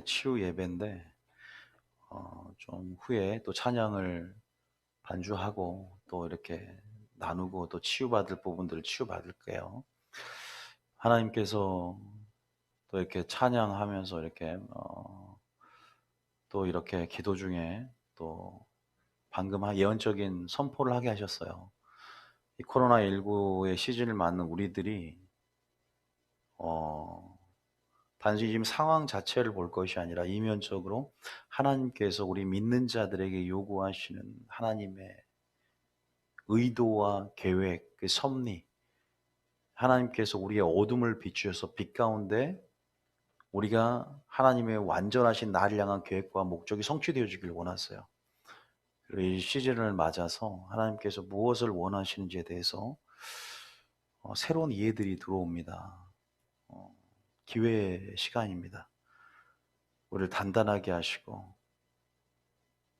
치유 예배인데 좀 후에 또 찬양을 반주하고 또 이렇게 나누고 또 치유받을 부분들을 치유받을게요. 하나님께서 또 이렇게 찬양하면서 이렇게 또 이렇게 기도 중에 또 방금 예언적인 선포를 하게 하셨어요. 이 코로나19의 시즌을 맞는 우리들이 어, 단지 지금 상황 자체를 볼 것이 아니라 이면적으로 하나님께서 우리 믿는 자들에게 요구하시는 하나님의 의도와 계획, 그 섭리, 하나님께서 우리의 어둠을 비추셔서 빛 가운데 우리가 하나님의 완전하신 나를 향한 계획과 목적이 성취되어지길 원하세요. 그리고 이 시즌을 맞아서 하나님께서 무엇을 원하시는지에 대해서 새로운 이해들이 들어옵니다. 기회의 시간입니다. 우리를 단단하게 하시고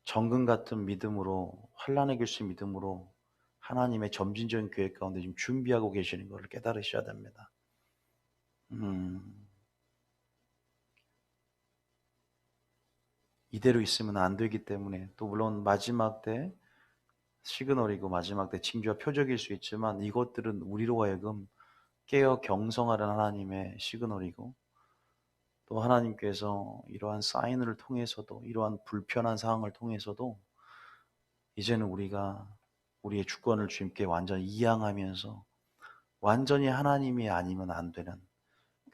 정금 같은 믿음으로, 환난의 길수 믿음으로 하나님의 점진적인 계획 가운데 지금 준비하고 계시는 것을 깨달으셔야 됩니다. 이대로 있으면 안 되기 때문에, 또 물론 마지막 때 시그널이고 마지막 때 징조와 표적일 수 있지만, 이것들은 우리로 하여금 깨어 경성하는 하나님의 시그널이고, 또 하나님께서 이러한 사인을 통해서도, 이러한 불편한 상황을 통해서도 이제는 우리가 우리의 주권을 주님께 완전히 이양하면서 완전히 하나님이 아니면 안 되는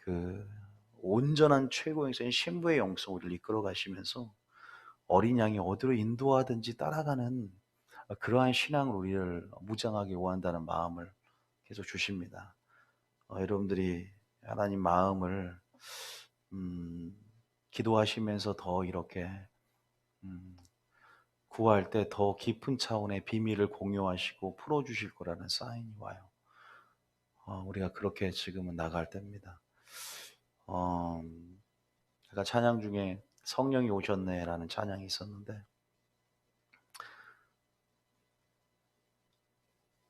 그 온전한 최고의 영성인 신부의 영성 우리를 이끌어 가시면서 어린 양이 어디로 인도하든지 따라가는 그러한 신앙으로 우리를 무장하게 원한다는 마음을 계속 주십니다. 여러분들이 하나님 마음을 기도하시면서 더 이렇게 구할 때 더 깊은 차원의 비밀을 공유하시고 풀어주실 거라는 사인이 와요. 우리가 그렇게 지금은 나갈 때입니다. 제가 찬양 중에 성령이 오셨네라는 찬양이 있었는데,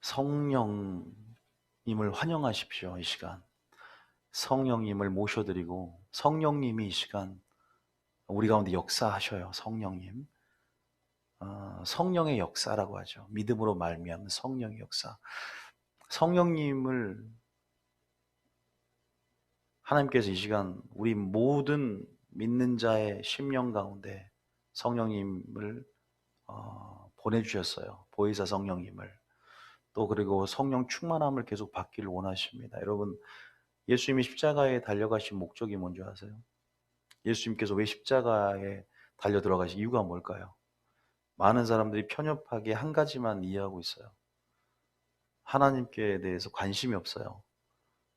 성령님을 환영하십시오. 이 시간 성령님을 모셔드리고, 성령님이 이 시간 우리 가운데 역사하셔요. 성령님, 성령의 역사라고 하죠. 믿음으로 말미암은 성령의 역사. 성령님을 하나님께서 이 시간 우리 모든 믿는 자의 심령 가운데 성령님을 보내주셨어요. 보혜사 성령님을. 또 그리고 성령 충만함을 계속 받기를 원하십니다. 여러분, 예수님이 십자가에 달려가신 목적이 뭔지 아세요? 예수님께서 왜 십자가에 달려 들어가신 이유가 뭘까요? 많은 사람들이 편협하게 한 가지만 이해하고 있어요. 하나님께 대해서 관심이 없어요.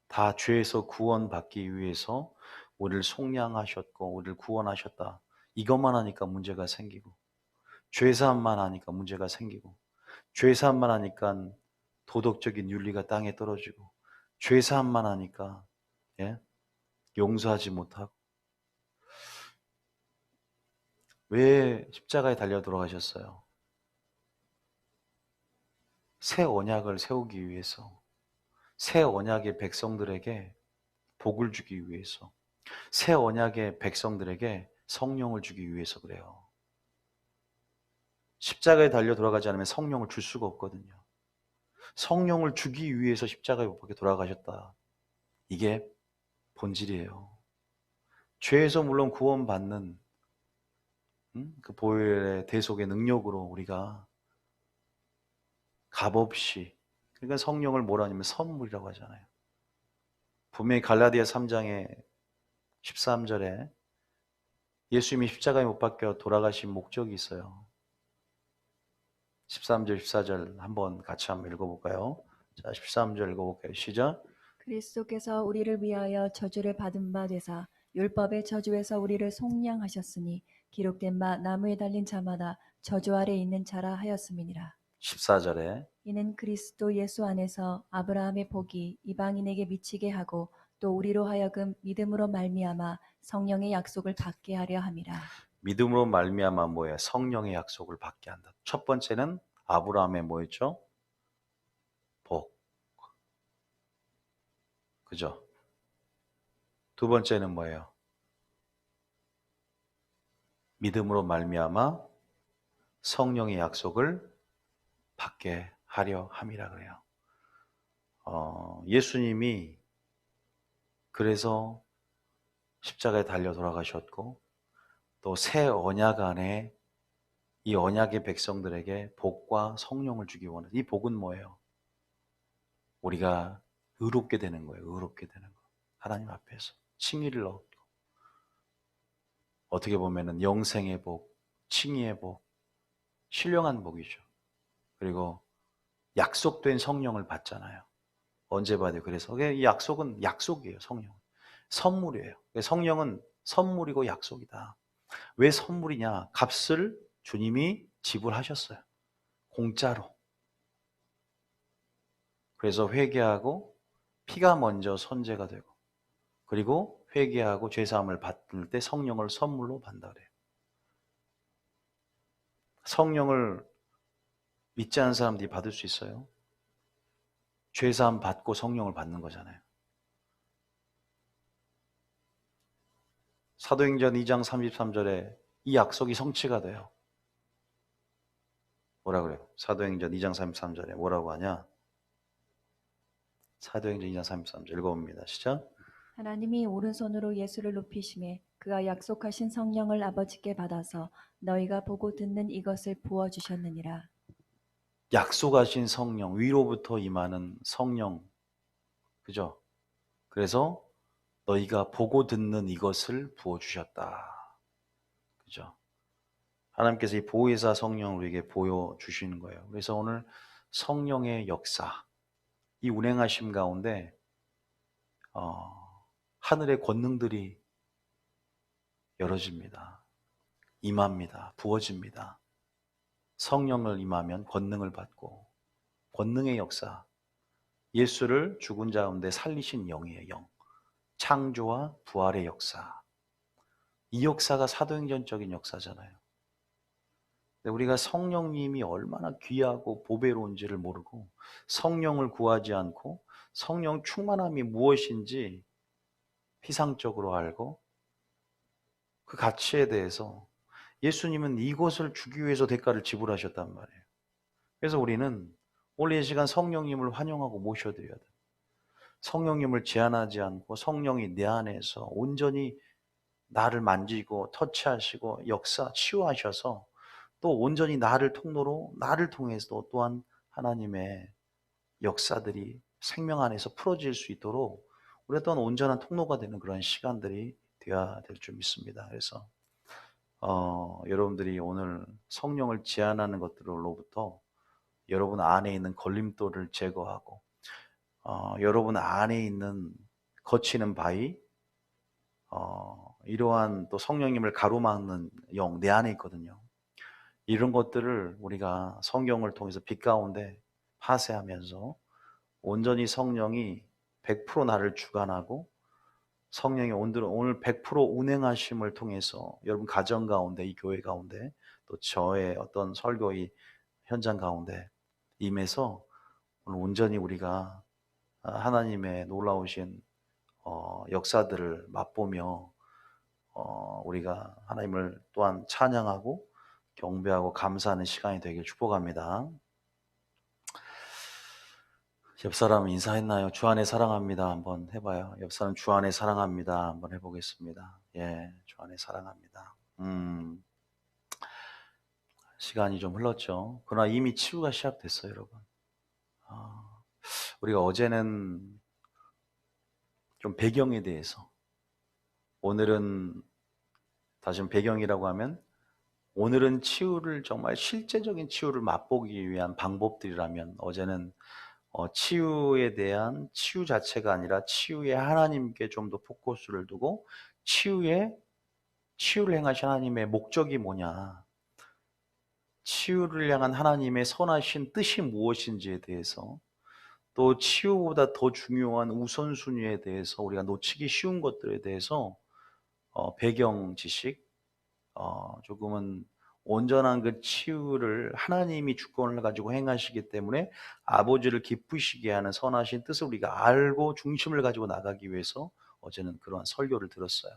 다 죄에서 구원받기 위해서 우리를 속량하셨고 우리를 구원하셨다. 이것만 하니까 문제가 생기고, 죄사함만 하니까 문제가 생기고, 죄사함만 하니까 도덕적인 윤리가 땅에 떨어지고, 죄사함만 하니까 용서하지 못하고. 왜 십자가에 달려 돌아가셨어요? 새 언약을 세우기 위해서, 새 언약의 백성들에게 복을 주기 위해서, 새 언약의 백성들에게 성령을 주기 위해서 그래요. 십자가에 달려 돌아가지 않으면 성령을 줄 수가 없거든요. 성령을 주기 위해서 십자가에 못 박혀 돌아가셨다. 이게 본질이에요. 죄에서 물론 구원받는 그 보혈의 대속의 능력으로 우리가 값없이, 그러니까 성령을 뭐라 하냐면 선물이라고 하잖아요. 분명히 갈라디아 3장의 13절에 예수님이 십자가에 못 박혀 돌아가신 목적이 있어요. 13절, 14절 한번 같이 한번 읽어볼까요? 자, 13절 읽어볼까요? 시작. 그리스도께서 우리를 위하여 저주를 받은 바 되사 율법의 저주에서 우리를 속량하셨으니 기록된 바 나무에 달린 자마다 저주 아래 있는 자라 하였음이니라. 14절에 이는 그리스도 예수 안에서 아브라함의 복이 이방인에게 미치게 하고 또 우리로 하여금 믿음으로 말미암아 성령의 약속을 받게 하려 함이라. 믿음으로 말미암아 뭐예요? 성령의 약속을 받게 한다. 첫 번째는 아브라함의 뭐였죠? 복. 그죠? 두 번째는 뭐예요? 믿음으로 말미암아 성령의 약속을 받게 하려 함이라 그래요. 예수님이 그래서 십자가에 달려 돌아가셨고 또 새 언약 안에 이 언약의 백성들에게 복과 성령을 주기 원해요. 이 복은 뭐예요? 우리가 의롭게 되는 거예요. 의롭게 되는 거. 하나님 앞에서 칭의를 얻고 어떻게 보면은 영생의 복, 칭의의 복, 신령한 복이죠. 그리고 약속된 성령을 받잖아요. 언제 받아요? 그래서 이 약속은 약속이에요. 성령 선물이에요. 성령은 선물이고 약속이다. 왜 선물이냐? 값을 주님이 지불하셨어요. 공짜로. 그래서 회개하고 피가 먼저 선제가 되고 그리고 회개하고 죄사함을 받을 때 성령을 선물로 받는다 그래요. 성령을 믿지 않는 사람들이 받을 수 있어요? 죄사함 받고 성령을 받는 거잖아요. 사도행전 2장 33절에 이 약속이 성취가 돼요. 뭐라 그래요? 사도행전 2장 33절에 뭐라고 하냐? 사도행전 2장 33절 읽어봅니다. 시작. 하나님이 오른손으로 예수를 높이심에 그가 약속하신 성령을 아버지께 받아서 너희가 보고 듣는 이것을 부어 주셨느니라. 약속하신 성령, 위로부터 임하는 성령. 그죠? 그래서 너희가 보고 듣는 이것을 부어주셨다. 그죠? 하나님께서 이 보혜사 성령을 우리에게 보여주시는 거예요. 그래서 오늘 성령의 역사, 이 운행하심 가운데 하늘의 권능들이 열어집니다. 임합니다. 부어집니다. 성령을 임하면 권능을 받고 권능의 역사, 예수를 죽은 자 가운데 살리신 영이에요. 영. 창조와 부활의 역사. 이 역사가 사도행전적인 역사잖아요. 근데 우리가 성령님이 얼마나 귀하고 보배로운지를 모르고 성령을 구하지 않고 성령 충만함이 무엇인지 피상적으로 알고 그 가치에 대해서 예수님은 이것을 주기 위해서 대가를 지불하셨단 말이에요. 그래서 우리는 오늘 이 시간 성령님을 환영하고 모셔드려야 돼요. 성령님을 제한하지 않고 성령이 내 안에서 온전히 나를 만지고 터치하시고 역사 치유하셔서 또 온전히 나를 통로로 나를 통해서 또한 하나님의 역사들이 생명 안에서 풀어질 수 있도록 우리가 또한 온전한 통로가 되는 그런 시간들이 되어야 될 줄 믿습니다. 그래서 여러분들이 오늘 성령을 제한하는 것들로부터 여러분 안에 있는 걸림돌을 제거하고 여러분 안에 있는 거치는 바위 이러한 또 성령님을 가로막는 영 내 안에 있거든요. 이런 것들을 우리가 성경을 통해서 빛 가운데 파쇄하면서 온전히 성령이 100% 나를 주관하고 성령이 오늘 100% 운행하심을 통해서 여러분 가정 가운데 이 교회 가운데 또 저의 어떤 설교의 현장 가운데 임해서 오늘 온전히 우리가 하나님의 놀라우신 역사들을 맛보며 우리가 하나님을 또한 찬양하고 경배하고 감사하는 시간이 되길 축복합니다. 옆 사람 인사했나요? 주 안에 사랑합니다. 한번 해봐요. 옆 사람 주 안에 사랑합니다. 한번 해보겠습니다. 예, 주 안에 사랑합니다. 시간이 좀 흘렀죠. 그러나 이미 치유가 시작됐어요, 여러분. 우리가 어제는 좀 배경에 대해서, 오늘은 다시 배경이라고 하면 오늘은 치유를 정말 실제적인 치유를 맛보기 위한 방법들이라면 어제는 치유에 대한 치유 자체가 아니라 치유의 하나님께 좀 더 포커스를 두고 치유를 행하신 하나님의 목적이 뭐냐, 치유를 향한 하나님의 선하신 뜻이 무엇인지에 대해서 또 치유보다 더 중요한 우선순위에 대해서 우리가 놓치기 쉬운 것들에 대해서 배경 지식, 조금은 온전한 그 치유를 하나님이 주권을 가지고 행하시기 때문에 아버지를 기쁘시게 하는 선하신 뜻을 우리가 알고 중심을 가지고 나가기 위해서 어제는 그러한 설교를 들었어요.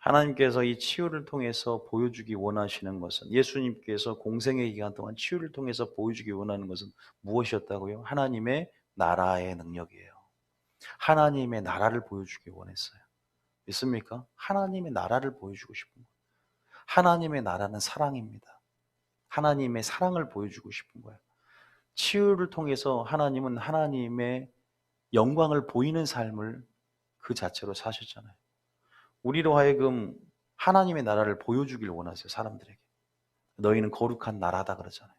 하나님께서 이 치유를 통해서 보여주기 원하시는 것은, 예수님께서 공생의 기간 동안 치유를 통해서 보여주기 원하는 것은 무엇이었다고요? 하나님의 나라의 능력이에요. 하나님의 나라를 보여주기 원했어요. 믿습니까? 하나님의 나라를 보여주고 싶은 거예요. 하나님의 나라는 사랑입니다. 하나님의 사랑을 보여주고 싶은 거예요. 치유를 통해서 하나님은 하나님의 영광을 보이는 삶을 그 자체로 사셨잖아요. 우리로 하여금 하나님의 나라를 보여주길 원하세요, 사람들에게. 너희는 거룩한 나라다 그러잖아요.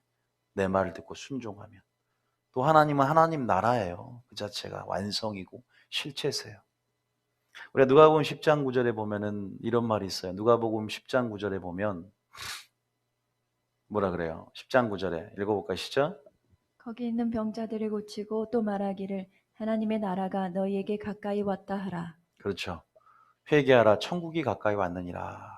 내 말을 듣고 순종하면. 또 하나님은 하나님 나라예요. 그 자체가 완성이고 실체세요. 우리가 누가복음 10장 9절에 보면은 이런 말이 있어요. 누가복음 10장 9절에 보면 뭐라 그래요? 10장 9절에 읽어볼까요? 시작. 거기 있는 병자들을 고치고 또 말하기를 하나님의 나라가 너희에게 가까이 왔다 하라. 그렇죠. 회개하라, 천국이 가까이 왔느니라.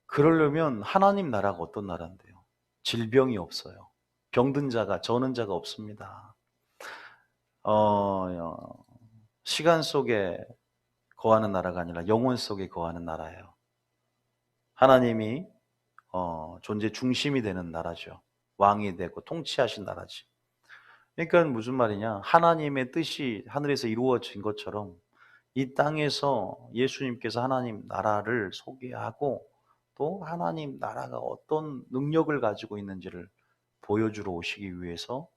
그러려면 하나님 나라가 어떤 나라인데요? 질병이 없어요. 병든 자가, 저는 자가 없습니다. 시간 속에 거하는 나라가 아니라 영혼 속에 거하는 나라예요. 하나님이 존재 중심이 되는 나라죠. 왕이 되고 통치하신 나라지. 그러니까 무슨 말이냐? 하나님의 뜻이 하늘에서 이루어진 것처럼 이 땅에서 예수님께서 하나님 나라를 소개하고 또 하나님 나라가 어떤 능력을 가지고 있는지를 보여주러 오시기 위해서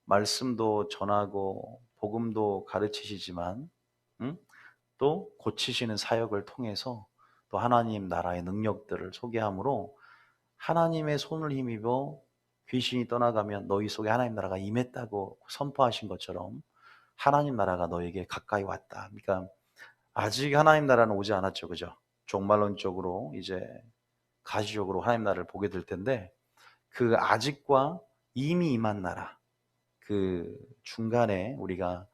말씀도 전하고 복음도 가르치시지만 또 고치시는 사역을 통해서 또 하나님 나라의 능력들을 소개함으로 하나님의 손을 힘입어 귀신이 떠나가면 너희 속에 하나님 나라가 임했다고 선포하신 것처럼 하나님 나라가 너에게 가까이 왔다. 그러니까 아직 하나님 나라는 오지 않았죠. 그죠? 종말론적으로 이제 가시적으로 하나님 나라를 보게 될 텐데 그 아직과 이미 임한 나라, 그 중간에 우리가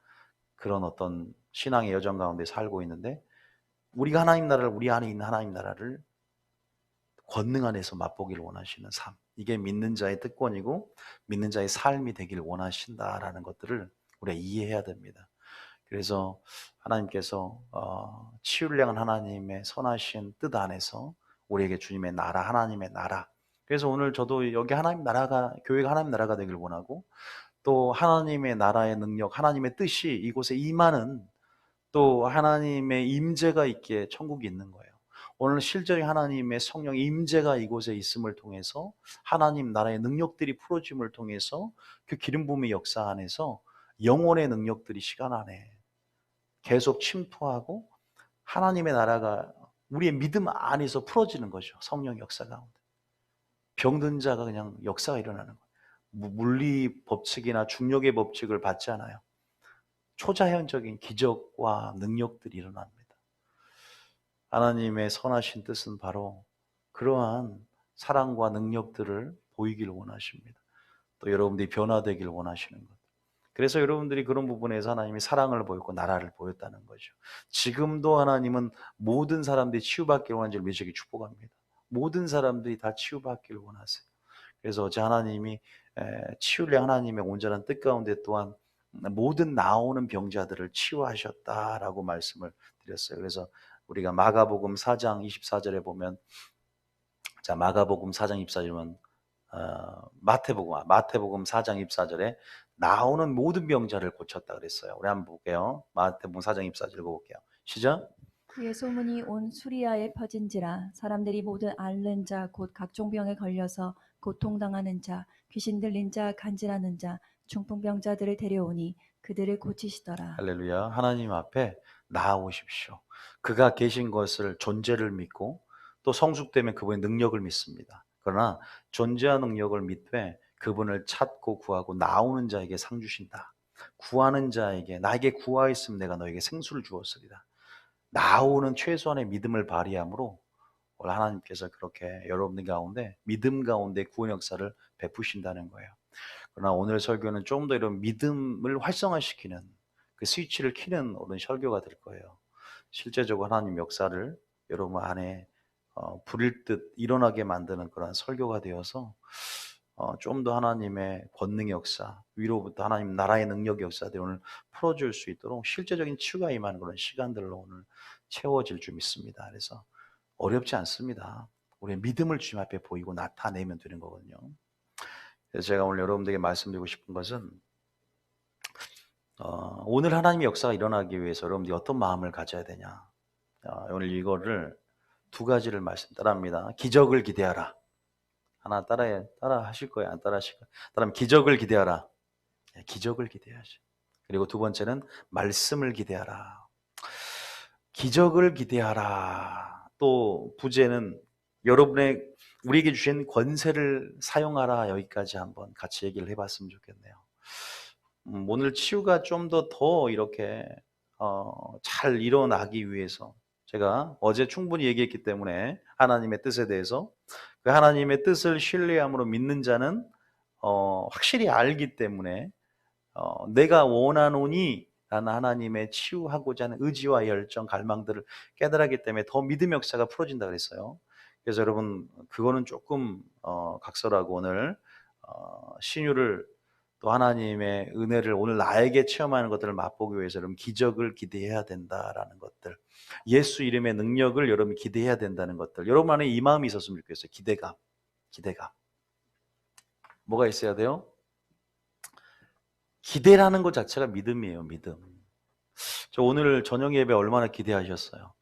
그런 어떤 신앙의 여정 가운데 살고 있는데 우리가 하나님 나라를, 우리 안에 있는 하나님 나라를 권능 안에서 맛보기를 원하시는 삶, 이게 믿는 자의 특권이고 믿는 자의 삶이 되기를 원하신다라는 것들을 우리가 이해해야 됩니다. 그래서 하나님께서 치유를 향한 하나님의 선하신 뜻 안에서 우리에게 주님의 나라, 하나님의 나라, 그래서 오늘 저도 여기 하나님 나라가, 교회가 하나님 나라가 되길 원하고 또 하나님의 나라의 능력, 하나님의 뜻이 이곳에 임하는, 또 하나님의 임재가 있기에 천국이 있는 거예요. 오늘 실제로 하나님의 성령의 임재가 이곳에 있음을 통해서 하나님 나라의 능력들이 풀어짐을 통해서 그 기름 부음의 역사 안에서 영혼의 능력들이 시간 안에 계속 침투하고 하나님의 나라가 우리의 믿음 안에서 풀어지는 거죠. 성령 역사 가운데. 병든 자가 그냥 역사가 일어나는 거예요. 물리 법칙이나 중력의 법칙을 받지 않아요. 초자연적인 기적과 능력들이 일어납니다. 하나님의 선하신 뜻은 바로 그러한 사랑과 능력들을 보이길 원하십니다. 또 여러분들이 변화되길 원하시는 것. 그래서 여러분들이 그런 부분에서 하나님이 사랑을 보였고 나라를 보였다는 거죠. 지금도 하나님은 모든 사람들이 치유받기를 원하는 줄 믿으시기 축복합니다. 모든 사람들이 다 치유받기를 원하세요. 그래서 어제 하나님이 치유를 하나님의 온전한 뜻 가운데 또한 모든 나오는 병자들을 치유하셨다라고 말씀을 드렸어요. 그래서 우리가 마가복음 4장 24절에 보면, 자, 마가복음 4장 24절은 마태복음 4장 24절에 나오는 모든 병자를 고쳤다 그랬어요. 우리 한번 볼게요. 마태복음 4장 24절 읽어볼게요. 시작. 그의 소문이 온 수리아에 퍼진지라 사람들이 모든 앓는 자 곧 각종 병에 걸려서 고통당하는 자 귀신 들린 자 간질하는 자 중풍병자들을 데려오니 그들을 고치시더라. 할렐루야. 하나님 앞에 나아오십시오. 그가 계신 것을, 존재를 믿고 또 성숙되면 그분의 능력을 믿습니다. 그러나 존재와 능력을 믿되 그분을 찾고 구하고 나오는 자에게 상 주신다. 구하는 자에게, 나에게 구하였으면 내가 너에게 생수를 주었으리라. 나오는 최소한의 믿음을 발휘함으로 오늘 하나님께서 그렇게 여러분들 가운데 믿음 가운데 구원 역사를 베푸신다는 거예요. 그러나 오늘 설교는 좀 더 이런 믿음을 활성화시키는 그 스위치를 켜는 오늘 설교가 될 거예요. 실제적으로 하나님 역사를 여러분 안에 불일 듯 일어나게 만드는 그런 설교가 되어서 좀 더 하나님의 권능의 역사, 위로부터 하나님 나라의 능력의 역사들이 오늘 풀어줄 수 있도록 실제적인 치유가 임하는 그런 시간들로 오늘 채워질 줄 믿습니다. 그래서 어렵지 않습니다. 우리의 믿음을 주님 앞에 보이고 나타내면 되는 거거든요. 그래서 제가 오늘 여러분들에게 말씀드리고 싶은 것은 오늘 하나님의 역사가 일어나기 위해서 여러분들이 어떤 마음을 가져야 되냐. 오늘 이거를 두 가지를 말씀 따라합니다. 기적을 기대하라. 하나 따라 하실 거예요? 안 따라 하실 거예요? 따라하면 기적을 기대하라. 네, 기적을 기대하시. 그리고 두 번째는 말씀을 기대하라. 기적을 기대하라. 또 부제는 여러분의 우리에게 주신 권세를 사용하라. 여기까지 한번 같이 얘기를 해봤으면 좋겠네요. 오늘 치유가 좀 더 이렇게 잘 일어나기 위해서 제가 어제 충분히 얘기했기 때문에 하나님의 뜻에 대해서 그 하나님의 뜻을 신뢰함으로 믿는 자는 확실히 알기 때문에 내가 원하노니 라는 하나님의 치유하고자 하는 의지와 열정, 갈망들을 깨달았기 때문에 더 믿음의 역사가 풀어진다 그랬어요. 그래서 여러분 그거는 조금 각설하고 오늘 신유를 또 하나님의 은혜를 오늘 나에게 체험하는 것들을 맛보기 위해서 여러분 기적을 기대해야 된다라는 것들, 예수 이름의 능력을 여러분 기대해야 된다는 것들, 여러분 안에 이 마음이 있었으면 좋겠어요. 기대감. 뭐가 있어야 돼요? 기대라는 것 자체가 믿음이에요. 믿음. 저 오늘 저녁 예배 얼마나 기대하셨어요?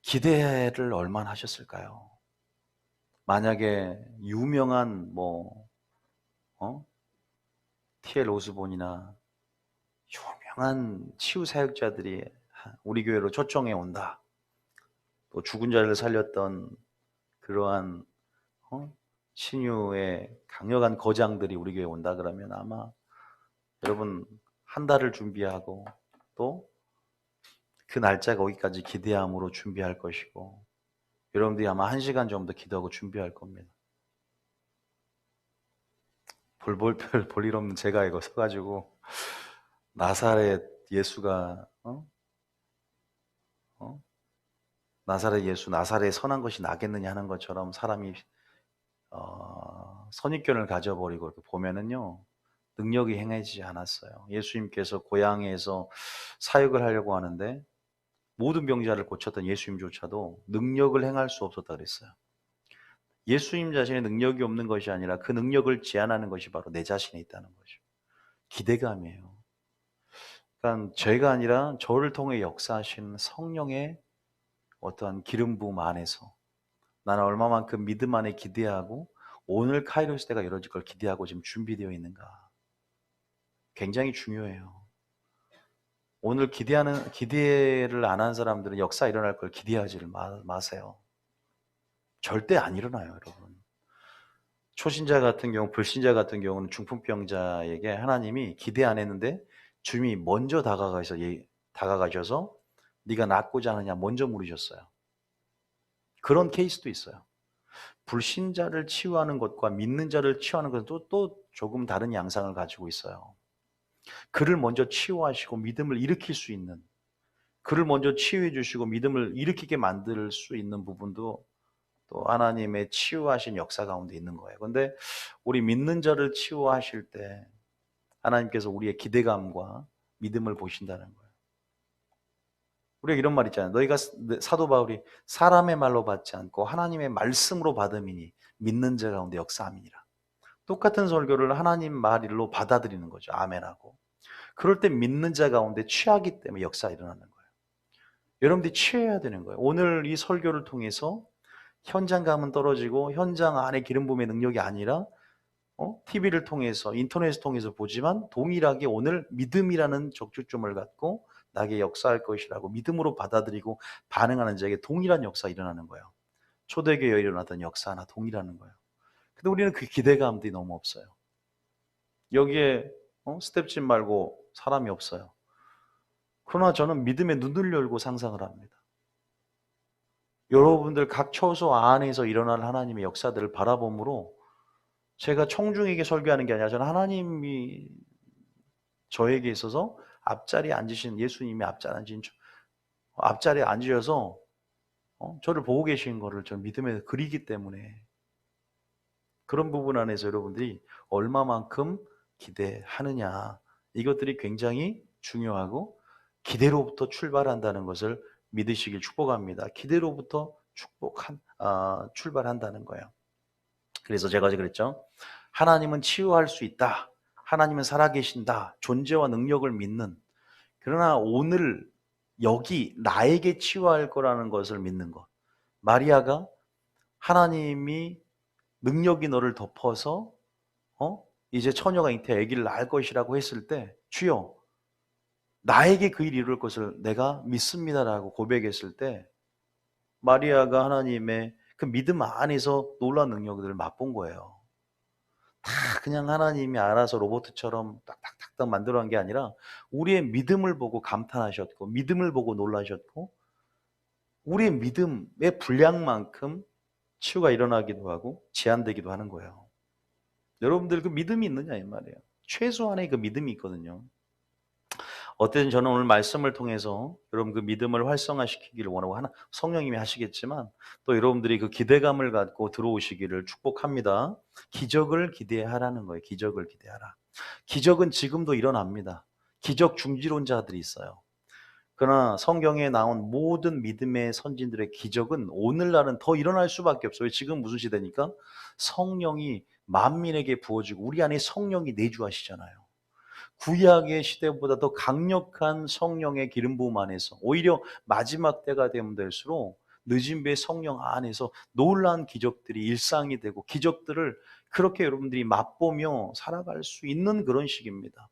기대를 얼마나 하셨을까요? 만약에 유명한 T.L. 오스본이나 유명한 치유 사역자들이 우리 교회로 초청해 온다. 또 죽은 자를 살렸던 그러한 신유의 강력한 거장들이 우리 교회에 온다 그러면 아마 여러분 한 달을 준비하고 또 그 날짜가 오기까지 기대함으로 준비할 것이고 여러분들이 아마 1시간 정도 기도하고 준비할 겁니다. 볼 일 없는 제가 이거 서가지고 나사렛 예수가 나사렛 예수 나사렛에 선한 것이 나겠느냐 하는 것처럼 사람이 선입견을 가져버리고 이렇게 보면은요 능력이 행해지지 않았어요. 예수님께서 고향에서 사역을 하려고 하는데 모든 병자를 고쳤던 예수님조차도 능력을 행할 수 없었다 그랬어요. 예수님 자신의 능력이 없는 것이 아니라 그 능력을 제한하는 것이 바로 내 자신에 있다는 거죠. 기대감이에요. 그러니까 죄가 아니라 저를 통해 역사하신 성령의 어떠한 기름 부음 안에서 나는 얼마만큼 믿음 안에 기대하고 오늘 카이로스 때가 이루어질 걸 기대하고 지금 준비되어 있는가. 굉장히 중요해요. 오늘 기대를 안 한 사람들은 역사 일어날 걸 기대하지를 마세요. 절대 안 일어나요, 여러분. 초신자 같은 경우, 불신자 같은 경우는 중풍병자에게 하나님이 기대 안 했는데 주님이 먼저 다가가셔서 네가 낫고자 하느냐 먼저 물으셨어요. 그런 케이스도 있어요. 불신자를 치유하는 것과 믿는 자를 치유하는 것은 또 조금 다른 양상을 가지고 있어요. 그를 먼저 치유하시고 믿음을 일으킬 수 있는, 그를 먼저 치유해 주시고 믿음을 일으키게 만들 수 있는 부분도 또 하나님의 치유하신 역사 가운데 있는 거예요. 그런데 우리 믿는 자를 치유하실 때 하나님께서 우리의 기대감과 믿음을 보신다는 거예요. 우리가 이런 말 있잖아요. 너희가 사도 바울이 사람의 말로 받지 않고 하나님의 말씀으로 받음이니 믿는 자 가운데 역사함이니라. 똑같은 설교를 하나님 말로 받아들이는 거죠. 아멘하고. 그럴 때 믿는 자 가운데 취하기 때문에 역사가 일어나는 거예요. 여러분들이 취해야 되는 거예요. 오늘 이 설교를 통해서 현장감은 떨어지고 현장 안에 기름 부음의 능력이 아니라 TV를 통해서 인터넷을 통해서 보지만 동일하게 오늘 믿음이라는 적주점을 갖고 나에게 역사할 것이라고 믿음으로 받아들이고 반응하는 자에게 동일한 역사가 일어나는 거예요. 초대교회에 일어났던 역사나 동일하는 거예요. 근데 우리는 그 기대감들이 너무 없어요. 여기에 스텝집 말고 사람이 없어요. 그러나 저는 믿음의 눈을 열고 상상을 합니다. 여러분들 각 처소 안에서 일어날 하나님의 역사들을 바라봄으로 제가 청중에게 설교하는 게 아니라 저는 하나님이 저에게 있어서 앞자리에 앉으신 예수님이 앞자리에 앉으셔서 저를 보고 계신 거를 저는 믿음에 그리기 때문에 그런 부분 안에서 여러분들이 얼마만큼 기대하느냐 이것들이 굉장히 중요하고 기대로부터 출발한다는 것을 믿으시길 축복합니다. 기대로부터 출발한다는 거예요. 그래서 제가 어제 그랬죠. 하나님은 치유할 수 있다. 하나님은 살아계신다. 존재와 능력을 믿는. 그러나 오늘 여기 나에게 치유할 거라는 것을 믿는 것. 마리아가 하나님이 능력이 너를 덮어서 이제 처녀가 잉태 아기를 낳을 것이라고 했을 때 주여 나에게 그 일 이룰 것을 내가 믿습니다라고 고백했을 때 마리아가 하나님의 그 믿음 안에서 놀라운 능력들을 맛본 거예요. 다 그냥 하나님이 알아서 로봇처럼 딱딱딱딱 만들어 한 게 아니라 우리의 믿음을 보고 감탄하셨고 믿음을 보고 놀라셨고 우리의 믿음의 분량만큼 치유가 일어나기도 하고 제한되기도 하는 거예요. 여러분들 그 믿음이 있느냐 이 말이에요. 최소한의 그 믿음이 있거든요. 어쨌든 저는 오늘 말씀을 통해서 여러분 그 믿음을 활성화시키기를 원하고 성령님이 하시겠지만 또 여러분들이 그 기대감을 갖고 들어오시기를 축복합니다. 기적을 기대하라는 거예요. 기적을 기대하라. 기적은 지금도 일어납니다. 기적 중지론자들이 있어요. 그러나 성경에 나온 모든 믿음의 선진들의 기적은 오늘날은 더 일어날 수밖에 없어요. 지금 무슨 시대니까? 성령이 만민에게 부어지고 우리 안에 성령이 내주하시잖아요. 구약의 시대보다 더 강력한 성령의 기름 부음 안에서 오히려 마지막 때가 되면 될수록 늦은 배 성령 안에서 놀라운 기적들이 일상이 되고 기적들을 그렇게 여러분들이 맛보며 살아갈 수 있는 그런 시기입니다.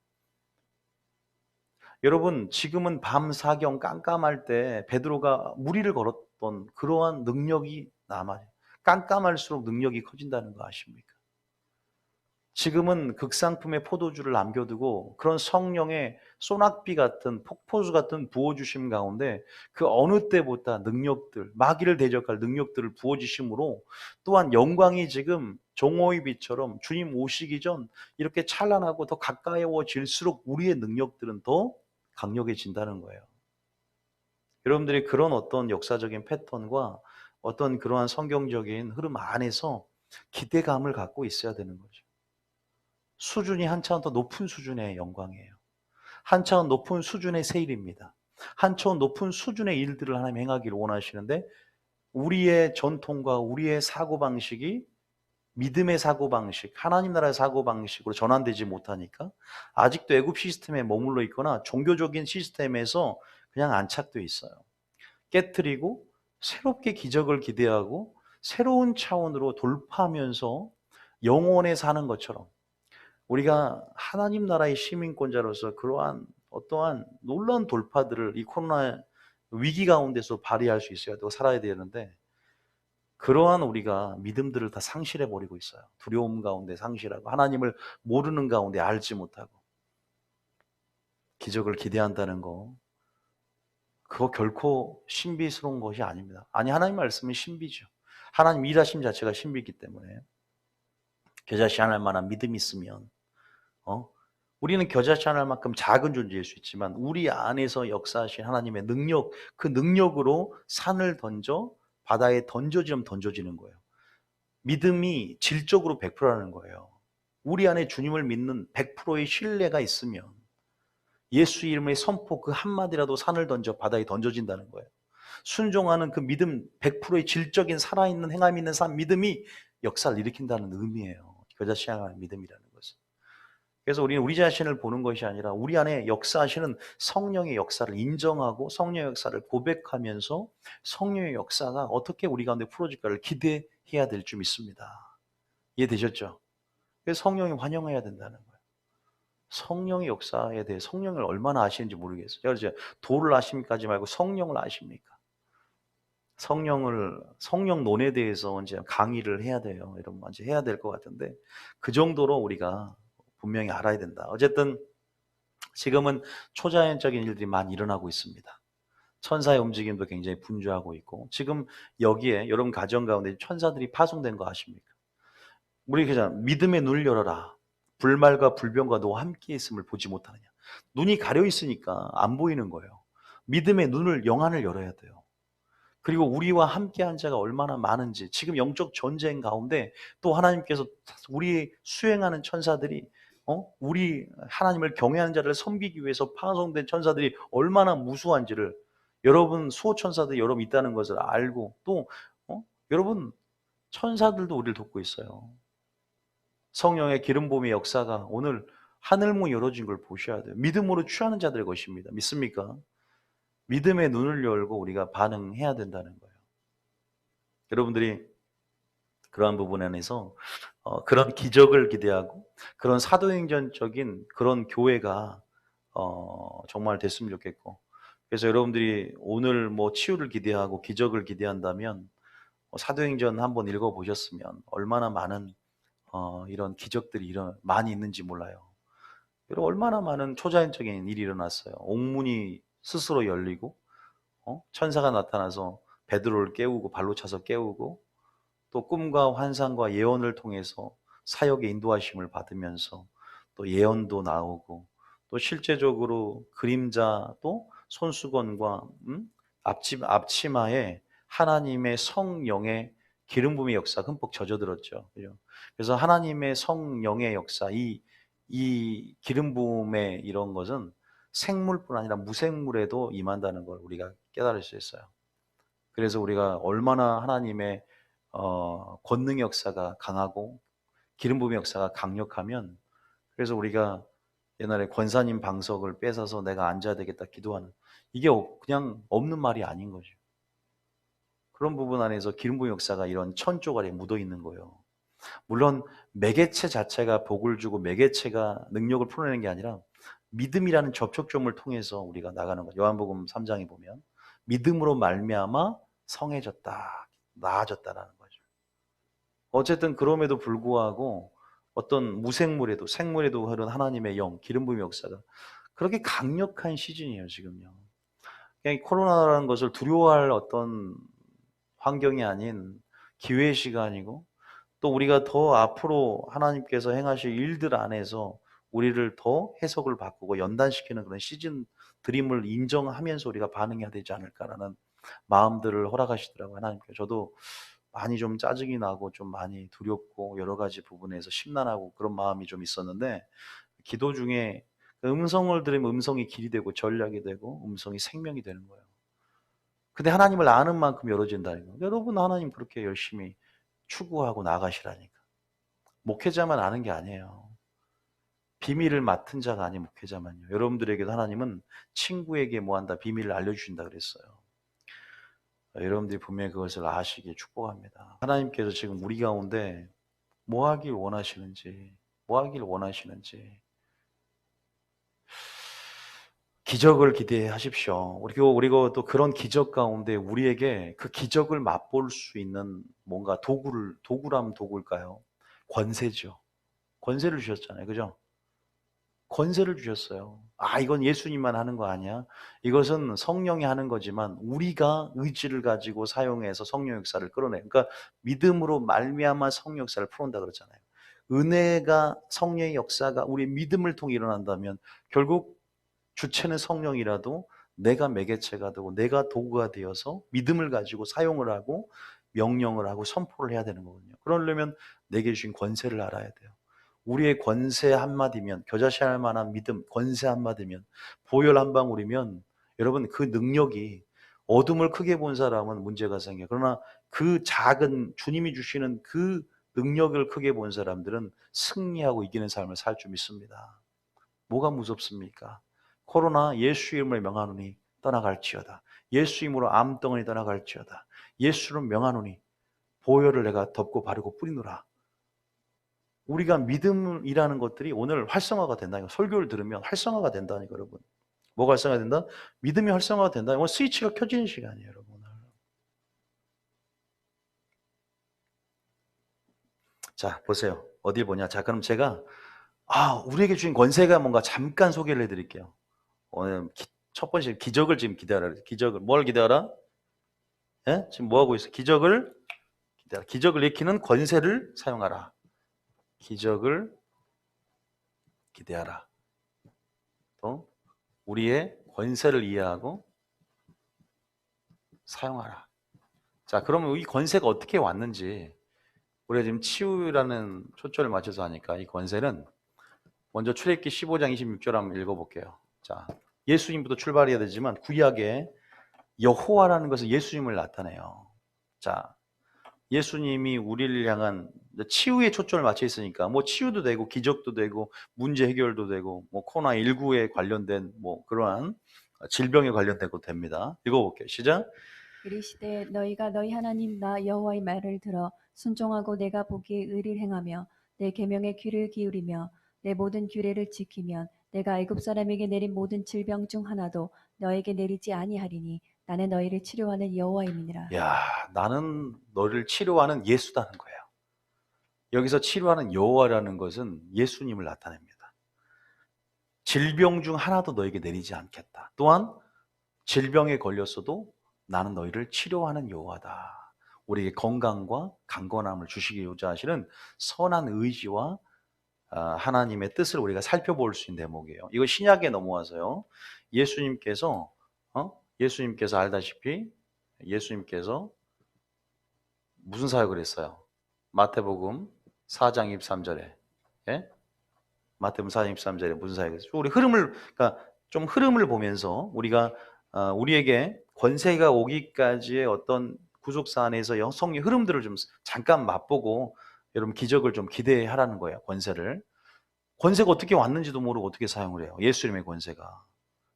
여러분 지금은 밤 사경 깜깜할 때 베드로가 무리를 걸었던 그러한 능력이 남아요. 깜깜할수록 능력이 커진다는 거 아십니까? 지금은 극상품의 포도주를 남겨두고 그런 성령의 소낙비 같은 폭포수 같은 부어주심 가운데 그 어느 때보다 능력들, 마귀를 대적할 능력들을 부어주심으로 또한 영광이 지금 종호의 빛처럼 주님 오시기 전 이렇게 찬란하고 더 가까워질수록 우리의 능력들은 더 강력해진다는 거예요. 여러분들이 그런 어떤 역사적인 패턴과 어떤 그러한 성경적인 흐름 안에서 기대감을 갖고 있어야 되는 거죠. 수준이 한 차원 더 높은 수준의 영광이에요. 한 차원 높은 수준의 세일입니다. 한 차원 높은 수준의 일들을 하나님 행하기를 원하시는데 우리의 전통과 우리의 사고방식이 믿음의 사고방식, 하나님 나라의 사고방식으로 전환되지 못하니까 아직도 애굽 시스템에 머물러 있거나 종교적인 시스템에서 그냥 안착되어 있어요. 깨트리고 새롭게 기적을 기대하고 새로운 차원으로 돌파하면서 영혼에 사는 것처럼 우리가 하나님 나라의 시민권자로서 그러한 어떠한 놀라운 돌파들을 이 코로나 위기 가운데서 발휘할 수 있어야 되고 살아야 되는데 그러한 우리가 믿음들을 다 상실해 버리고 있어요. 두려움 가운데 상실하고 하나님을 모르는 가운데 알지 못하고 기적을 기대한다는 거 그거 결코 신비스러운 것이 아닙니다. 아니 하나님 말씀은 신비죠. 하나님 일하심 자체가 신비이기 때문에 겨자씨 하나 만한 믿음이 있으면 우리는 겨자씨 하나 만큼 작은 존재일 수 있지만 우리 안에서 역사하신 하나님의 능력 그 능력으로 산을 던져 바다에 던져지면 던져지는 거예요. 믿음이 질적으로 100%라는 거예요. 우리 안에 주님을 믿는 100%의 신뢰가 있으면 예수 이름의 선포 그 한마디라도 산을 던져 바다에 던져진다는 거예요. 순종하는 그 믿음 100%의 질적인 살아있는 행함이 있는 삶 믿음이 역사를 일으킨다는 의미예요. 겨자씨 하나 믿음이라는 것은. 그래서 우리는 우리 자신을 보는 것이 아니라 우리 안에 역사하시는 성령의 역사를 인정하고 성령의 역사를 고백하면서 성령의 역사가 어떻게 우리 가운데 풀어질까를 기대해야 될 줄 믿습니다. 이해되셨죠? 그래서 성령이 환영해야 된다는 거예요. 성령의 역사에 대해 성령을 얼마나 아시는지 모르겠어요. 제가 이제 도를 아십니까 하지 말고 성령을 아십니까? 성령 논에 대해서 이제 강의를 해야 돼요. 이런 거 이제 해야 될 것 같은데 그 정도로 우리가 분명히 알아야 된다. 어쨌든 지금은 초자연적인 일들이 많이 일어나고 있습니다. 천사의 움직임도 굉장히 분주하고 있고 지금 여기에 여러분 가정 가운데 천사들이 파송된 거 아십니까? 우리 그냥 믿음의 눈을 열어라. 불말과 불병과 너와 함께 있음을 보지 못하느냐. 눈이 가려 있으니까 안 보이는 거예요. 믿음의 눈을 영안을 열어야 돼요. 그리고 우리와 함께한 자가 얼마나 많은지 지금 영적 전쟁 가운데 또 하나님께서 우리 수행하는 천사들이 우리 하나님을 경외하는 자를 섬기기 위해서 파송된 천사들이 얼마나 무수한지를 여러분 수호 천사들이 여러분 있다는 것을 알고 또 여러분 천사들도 우리를 돕고 있어요. 성령의 기름 부음의 역사가 오늘 하늘문 열어진 걸 보셔야 돼요. 믿음으로 취하는 자들의 것입니다. 믿습니까? 믿음의 눈을 열고 우리가 반응해야 된다는 거예요. 여러분들이 그러한 부분에 안에서 그런 기적을 기대하고 그런 사도행전적인 그런 교회가 정말 됐으면 좋겠고, 그래서 여러분들이 오늘 뭐 치유를 기대하고 기적을 기대한다면 사도행전 한번 읽어보셨으면 얼마나 많은 이런 기적들이 많이 있는지 몰라요. 여러분 얼마나 많은 초자연적인 일이 일어났어요. 옥문이 스스로 열리고 천사가 나타나서 베드로를 깨우고 발로 차서 깨우고 또 꿈과 환상과 예언을 통해서 사역의 인도하심을 받으면서 또 예언도 나오고 또 실제적으로 그림자 또 손수건과 앞치마에 하나님의 성령의 기름 부음의 역사 흠뻑 젖어들었죠. 그래서 하나님의 성령의 역사, 이 기름 부음의 이런 것은 생물뿐 아니라 무생물에도 임한다는 걸 우리가 깨달을 수 있어요. 그래서 우리가 얼마나 하나님의 권능 역사가 강하고 기름 부음의 역사가 강력하면, 그래서 우리가 옛날에 권사님 방석을 뺏어서 내가 앉아야 되겠다 기도하는, 이게 그냥 없는 말이 아닌 거죠. 그런 부분 안에서 기름 부음의 역사가 이런 천조가리에 묻어 있는 거예요. 물론 매개체 자체가 복을 주고 매개체가 능력을 풀어내는 게 아니라 믿음이라는 접촉점을 통해서 우리가 나가는 거죠. 요한복음 3장에 보면 믿음으로 말미암아 성해졌다, 나아졌다라는 거죠. 어쨌든 그럼에도 불구하고 어떤 무생물에도 생물에도 흐른 하나님의 영, 기름 부음의 역사가 그렇게 강력한 시즌이에요, 지금요. 그냥 코로나라는 것을 두려워할 어떤 환경이 아닌 기회의 시간이고, 또 우리가 더 앞으로 하나님께서 행하실 일들 안에서 우리를 더 해석을 바꾸고 연단시키는 그런 시즌 드림을 인정하면서 우리가 반응해야 되지 않을까라는 마음들을 허락하시더라고요, 하나님께서. 저도 많이 좀 짜증이 나고 좀 많이 두렵고 여러 가지 부분에서 심란하고 그런 마음이 좀 있었는데, 기도 중에 음성을 들으면 음성이 길이 되고 전략이 되고 음성이 생명이 되는 거예요. 근데 하나님을 아는 만큼 열어진다는 거예요. 여러분 하나님 그렇게 열심히 추구하고 나가시라니까. 목회자만 아는 게 아니에요. 비밀을 맡은 자가 아닌 목회자만요. 여러분들에게도 하나님은 친구에게 뭐한다 비밀을 알려주신다 그랬어요. 여러분들이 분명히 그것을 아시길 축복합니다. 하나님께서 지금 우리 가운데 뭐 하길 원하시는지, 뭐 하길 원하시는지 기적을 기대하십시오. 그리고 또 그런 기적 가운데 우리에게 그 기적을 맛볼 수 있는 뭔가 도구라면 도구일까요? 권세죠. 권세를 주셨잖아요. 그죠? 권세를 주셨어요. 이건 예수님만 하는 거 아니야? 이것은 성령이 하는 거지만 우리가 의지를 가지고 사용해서 성령 역사를 끌어내. 그러니까 믿음으로 말미암아 성령 역사를 풀어온다 그러잖아요. 은혜가 성령의 역사가 우리 믿음을 통해 일어난다면 결국 주체는 성령이라도 내가 매개체가 되고 내가 도구가 되어서 믿음을 가지고 사용을 하고 명령을 하고 선포를 해야 되는 거거든요. 그러려면 내게 주신 권세를 알아야 돼요. 우리의 권세 한마디면, 겨자씨할 만한 믿음, 권세 한마디면, 보혈 한 방울이면 여러분 그 능력이, 어둠을 크게 본 사람은 문제가 생겨요. 그러나 그 작은 주님이 주시는 그 능력을 크게 본 사람들은 승리하고 이기는 삶을 살 줄 믿습니다. 뭐가 무섭습니까? 코로나 예수 이름을 명하노니 떠나갈지어다. 예수 이름으로 암덩어리 떠나갈지어다. 예수를 명하노니 보혈을 내가 덮고 바르고 뿌리노라. 우리가 믿음이라는 것들이 오늘 활성화가 된다니까. 설교를 들으면 활성화가 된다니까, 여러분. 뭐가 활성화가 된다? 믿음이 활성화가 된다. 오늘 스위치가 켜지는 시간이에요, 여러분. 자, 보세요. 어딜 보냐? 자, 그럼 제가 우리에게 주신 권세가 뭔가 잠깐 소개를 해드릴게요. 오늘 첫 번째 기적을 지금 기대하라. 기적을 뭘 기대하라? 예? 지금 뭐 하고 있어? 기적을 기대하라. 기적을 일으키는 권세를 사용하라. 기적을 기대하라. 또 우리의 권세를 이해하고 사용하라. 자, 그러면 이 권세가 어떻게 왔는지, 우리가 지금 치유라는 초점을 맞춰서 하니까 이 권세는 먼저 출애굽기 15장 26절 한번 읽어볼게요. 자, 예수님부터 출발해야 되지만 구약에 여호와라는 것은 예수님을 나타내요. 자, 예수님이 우리를 향한 치유에 초점을 맞춰 있으니까 뭐 치유도 되고 기적도 되고 문제 해결도 되고 뭐 코로나19에 관련된 뭐 그러한 질병에 관련된 것도 됩니다. 읽어볼게요. 시작. 이르시되 너희가 너희 하나님 나 여호와의 말을 들어 순종하고 내가 보기에 의를 행하며 내 계명에 귀를 기울이며 내 모든 규례를 지키면 내가 애굽 사람에게 내린 모든 질병 중 하나도 너에게 내리지 아니하리니 나는 너희를 치료하는 여호와임이니라. 야, 나는 너를 치료하는 예수다는 거예요. 여기서 치료하는 여호와라는 것은 예수님을 나타냅니다. 질병 중 하나도 너에게 내리지 않겠다. 또한 질병에 걸렸어도 나는 너희를 치료하는 여호와다. 우리에게 건강과 강건함을 주시고자 하시는 선한 의지와 하나님의 뜻을 우리가 살펴볼 수 있는 대목이에요. 이거 신약에 넘어와서요. 예수님께서 알다시피 예수님께서 무슨 사역을 했어요? 마태복음 4장 23절에 예? 마태복음 4장 23절에 무슨 사역을 했어요? 우리 그러니까 좀 흐름을 보면서 우리가 우리에게 권세가 오기까지의 어떤 구속사 안에서 성령 흐름들을 좀 잠깐 맛보고 여러분 기적을 좀 기대하라는 거예요. 권세가 어떻게 왔는지도 모르고 어떻게 사용을 해요. 예수님의 권세가.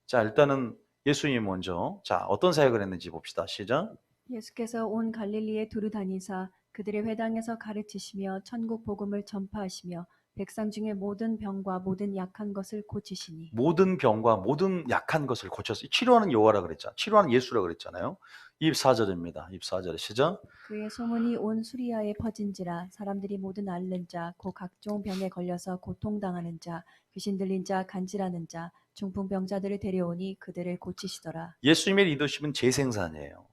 자, 일단은 예수님 먼저 자, 어떤 사역을 했는지 봅시다. 시작. 예수께서 온 갈릴리에 두루 다니사 그들의 회당에서 가르치시며 천국 복음을 전파하시며 백성 중에 모든 병과 모든 약한 것을 고치시니 모든 병과 모든 약한 것을 고쳤어요. 치료하는 여호와라 그랬잖아요. 치료하는 예수라 그랬잖아요. 24절입니다. 24절에 시작. 그의 소문이 온 수리아에 퍼진지라 사람들이 모든 앓는 자, 곧 각종 병에 걸려서 고통당하는 자, 귀신 들린 자, 간질하는 자, 중풍병자들을 데려오니 그들을 고치시더라. 예수님의 리더십은 재생산이에요.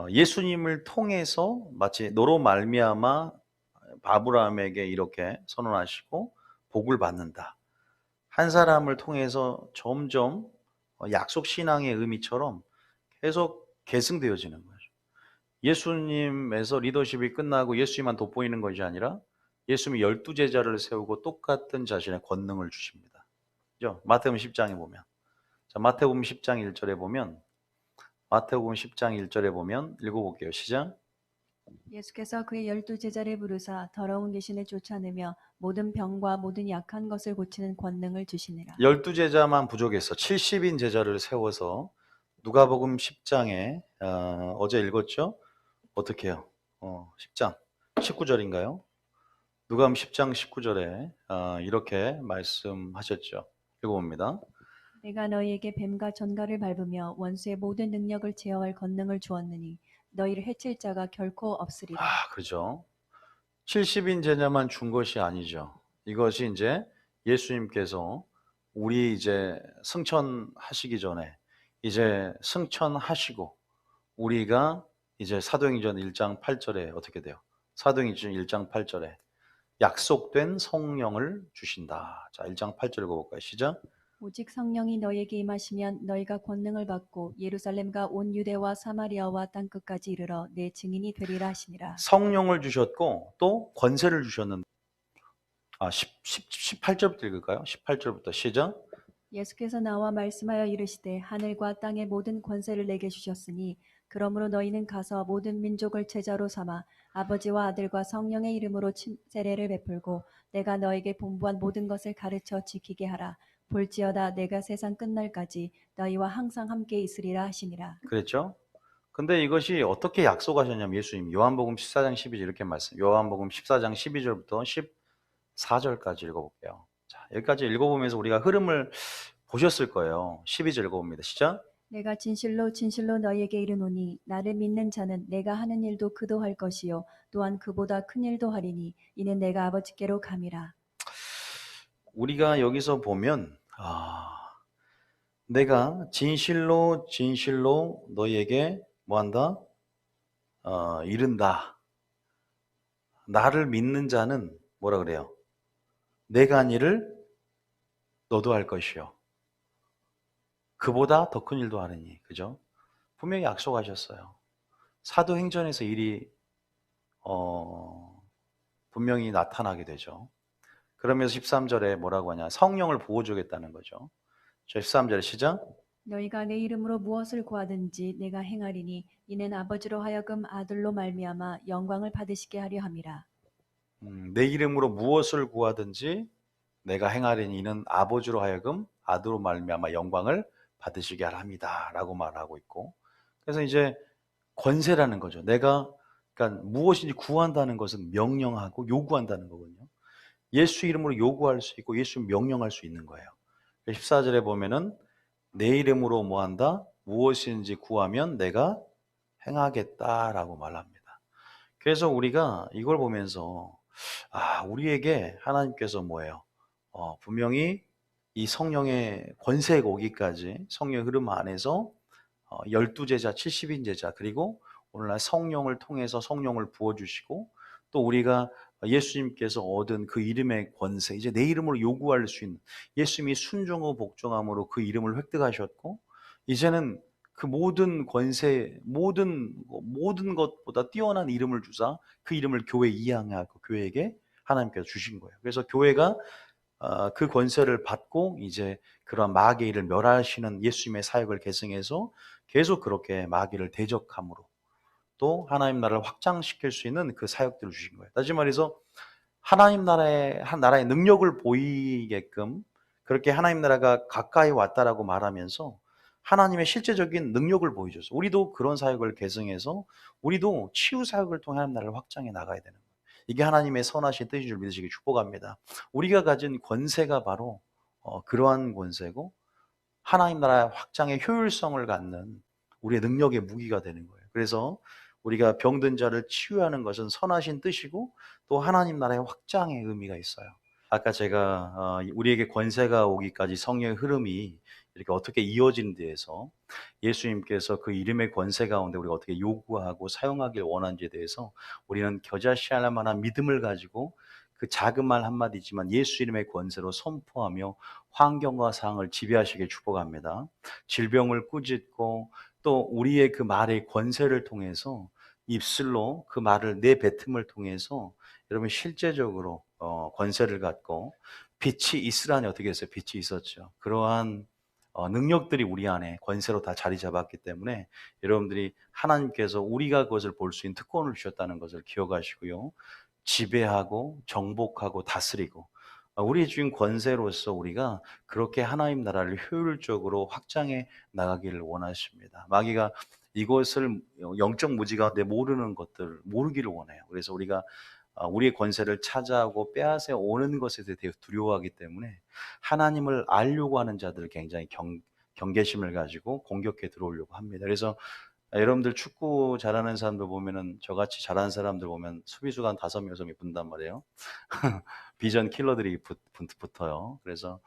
예수님을 통해서 마치 너로 말미암아 아브라함에게 이렇게 선언하시고 복을 받는다. 한 사람을 통해서 점점 약속 신앙의 의미처럼 계속 계승되어지는 거죠. 예수님에서 리더십이 끝나고 예수님만 돋보이는 것이 아니라 예수님이 12제자를 세우고 똑같은 자신의 권능을 주십니다. 그죠? 마태복음 10장에 보면. 자, 마태복음 10장 1절에 보면 마태복음 10장 1절에 보면 읽어볼게요. 시작. 예수께서 그의 12제자를 부르사 더러운 귀신을 쫓아내며 모든 병과 모든 약한 것을 고치는 권능을 주시니라. 12제자만 부족했어. 70인 제자를 세워서 누가복음 10장에 어제 읽었죠? 어떻게 해요? 10장 19절인가요? 누가복음 10장 19절에 이렇게 말씀하셨죠. 읽어봅니다. 내가 너희에게 뱀과 전갈을 밟으며 원수의 모든 능력을 제어할 권능을 주었느니 너희를 해칠 자가 결코 없으리라. 그렇죠. 70인 제자만 준 것이 아니죠. 이것이 이제 예수님께서 우리 이제 승천하시기 전에 이제 승천하시고 우리가 이제 사도행전 1장 8절에 어떻게 돼요? 사도행전 1장 8절에 약속된 성령을 주신다. 자, 1장 8절 읽어볼까요? 시작. 오직 성령이 너희에게 임하시면 너희가 권능을 받고 예루살렘과 온 유대와 사마리아와 땅 끝까지 이르러 내 증인이 되리라 하시니라. 성령을 주셨고 또 권세를 주셨는데 18절부터 읽을까요? 18절부터 시작. 예수께서 나와 말씀하여 이르시되 하늘과 땅의 모든 권세를 내게 주셨으니 그러므로 너희는 가서 모든 민족을 제자로 삼아 아버지와 아들과 성령의 이름으로 세례를 베풀고 내가 너에게 분부한 모든 것을 가르쳐 지키게 하라. 볼지어다 내가 세상 끝날까지 너희와 항상 함께 있으리라 하시니라. 그랬죠? 근데 이것이 어떻게 약속하셨냐면 예수님 요한복음 14장 12절 이렇게 말씀. 요한복음 14장 12절부터 14절까지 읽어볼게요. 자, 여기까지 읽어보면서 우리가 흐름을 보셨을 거예요. 12절 읽어봅니다. 시작. 내가 진실로 진실로 너희에게 이르노니 나를 믿는 자는 내가 하는 일도 그도 할 것이요 또한 그보다 큰 일도 하리니 이는 내가 아버지께로 감이라. 우리가 여기서 보면 내가 진실로 진실로 너희에게 뭐한다? 이른다. 나를 믿는 자는 뭐라 그래요? 내가 한 일을 너도 할 것이요. 그보다 더 큰 일도 하느니. 그죠? 분명히 약속하셨어요. 사도행전에서 일이 분명히 나타나게 되죠. 그러면서 13절에 뭐라고 하냐? 성령을 부어주겠다는 거죠. 자, 13절 시작. 너희가 내 이름으로 무엇을 구하든지 내가 행하리니 이는 아버지로 하여금 아들로 말미암아 영광을 받으시게 하려 함이라. 내 이름으로 무엇을 구하든지 내가 행하리니 이는 아버지로 하여금 아들로 말미암아 영광을 받으시게 하랍니다라고 말하고 있고, 그래서 이제 권세라는 거죠. 내가 그러니까 무엇인지 구한다는 것은 명령하고 요구한다는 거거든요. 예수 이름으로 요구할 수 있고 예수 명령할 수 있는 거예요. 14절에 보면은 내 이름으로 뭐 한다? 무엇인지 구하면 내가 행하겠다라고 말합니다. 그래서 우리가 이걸 보면서 우리에게 하나님께서 뭐예요? 분명히 이 성령의 권세가 오기까지 성령의 흐름 안에서 12제자, 70인 제자, 그리고 오늘날 성령을 통해서 성령을 부어주시고 또 우리가 예수님께서 얻은 그 이름의 권세, 이제 내 이름으로 요구할 수 있는, 예수님이 순종하고 복종함으로 그 이름을 획득하셨고 이제는 그 모든 권세, 모든 것보다 뛰어난 이름을 주사 그 이름을 교회에 이양하고 교회에게 하나님께서 주신 거예요. 그래서 교회가 그 권세를 받고 이제 그런 마귀의 일을 멸하시는 예수님의 사역을 계승해서 계속 그렇게 마귀를 대적함으로 또 하나님 나라를 확장시킬 수 있는 그 사역들을 주신 거예요. 다시 말해서 하나님 나라의 한 나라의 능력을 보이게끔 그렇게 하나님 나라가 가까이 왔다라고 말하면서 하나님의 실제적인 능력을 보여줘서 우리도 그런 사역을 계승해서 우리도 치유 사역을 통해 하나님 나라를 확장해 나가야 되는 거예요. 이게 하나님의 선하신 뜻인 줄 믿으시기 축복합니다. 우리가 가진 권세가 바로 그러한 권세고 하나님 나라의 확장의 효율성을 갖는 우리의 능력의 무기가 되는 거예요. 그래서 우리가 병든 자를 치유하는 것은 선하신 뜻이고 또 하나님 나라의 확장의 의미가 있어요. 아까 제가 우리에게 권세가 오기까지 성령의 흐름이 이렇게 어떻게 이어지는 데에서 예수님께서 그 이름의 권세 가운데 우리가 어떻게 요구하고 사용하길 원하는지에 대해서 우리는 겨자씨알 만한 믿음을 가지고 그 작은 말 한마디지만 예수 이름의 권세로 선포하며 환경과 상황을 지배하시길 축복합니다. 질병을 꾸짖고 또 우리의 그 말의 권세를 통해서 입술로 그 말을 내뱉음을 통해서 여러분 실제적으로 권세를 갖고 빛이 있으라니 어떻게 했어요? 빛이 있었죠. 그러한 능력들이 우리 안에 권세로 다 자리 잡았기 때문에 여러분들이 하나님께서 우리가 그것을 볼 수 있는 특권을 주셨다는 것을 기억하시고요. 지배하고 정복하고 다스리고 우리의 주인 권세로서 우리가 그렇게 하나님 나라를 효율적으로 확장해 나가기를 원하십니다. 마귀가 이것을 영적 무지 가운데 모르는 것들을 모르기를 원해요. 그래서 우리가 우리의 권세를 차지하고 빼앗아 오는 것에 대해 두려워하기 때문에 하나님을 알려고 하는 자들을 굉장히 경계심을 가지고 공격해 들어오려고 합니다. 그래서 여러분들 축구 잘하는 사람들 보면은 저같이 잘하는 사람들 보면 수비수가 한 5명이 붙는단 말이에요. 비전 킬러들이 붙어요. 그래서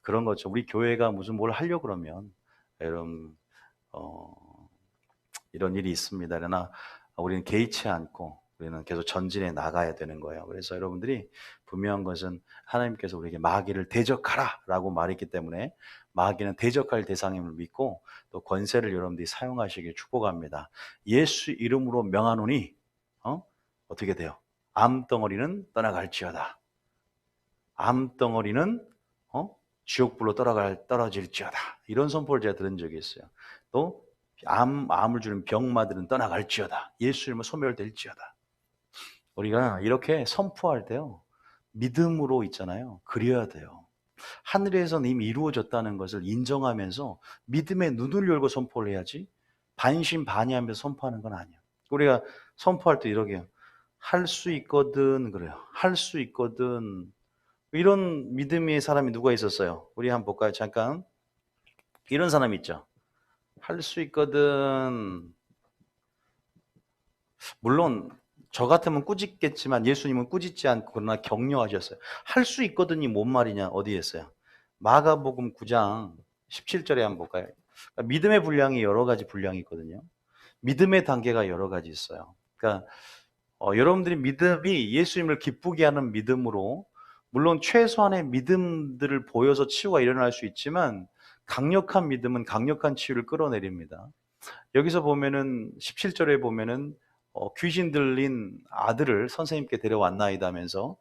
그런 거죠. 우리 교회가 무슨 뭘 하려고 그러면 여러분 어, 이런 일이 있습니다. 그러나 우리는 개의치 않고 우리는 계속 전진해 나가야 되는 거예요. 그래서 여러분들이 분명한 것은 하나님께서 우리에게 마귀를 대적하라 라고 말했기 때문에 마귀는 대적할 대상임을 믿고 또 권세를 여러분들이 사용하시길 축복합니다. 예수 이름으로 명하노니 어떻게 돼요? 암덩어리는 떠나갈지어다. 암덩어리는 지옥불로 떨어질지어다. 이런 선포를 제가 들은 적이 있어요. 또 암을 주는 병마들은 떠나갈지어다. 예수 이름으로 소멸될지어다. 우리가 이렇게 선포할 때요, 믿음으로 있잖아요. 그려야 돼요. 하늘에서는 이미 이루어졌다는 것을 인정하면서 믿음의 눈을 열고 선포를 해야지 반신반의하면서 선포하는 건 아니에요. 우리가 선포할 때 이러게요. 할 수 있거든 그래요. 할 수 있거든. 이런 믿음의 사람이 누가 있었어요? 우리 한번 볼까요? 잠깐. 이런 사람 있죠. 할 수 있거든. 물론 저 같으면 꾸짖겠지만 예수님은 꾸짖지 않고 그러나 격려하셨어요. 할 수 있거든이 뭔 말이냐? 어디에 있어요? 마가복음 9장 17절에 한번 볼까요? 그러니까 믿음의 분량이 여러 가지 분량이 있거든요. 믿음의 단계가 여러 가지 있어요. 그러니까 여러분들이 믿음이 예수님을 기쁘게 하는 믿음으로 물론 최소한의 믿음들을 보여서 치유가 일어날 수 있지만 강력한 믿음은 강력한 치유를 끌어내립니다. 여기서 보면은 17절에 보면은 귀신 들린 아들을 선생님께 데려왔나이다 하면서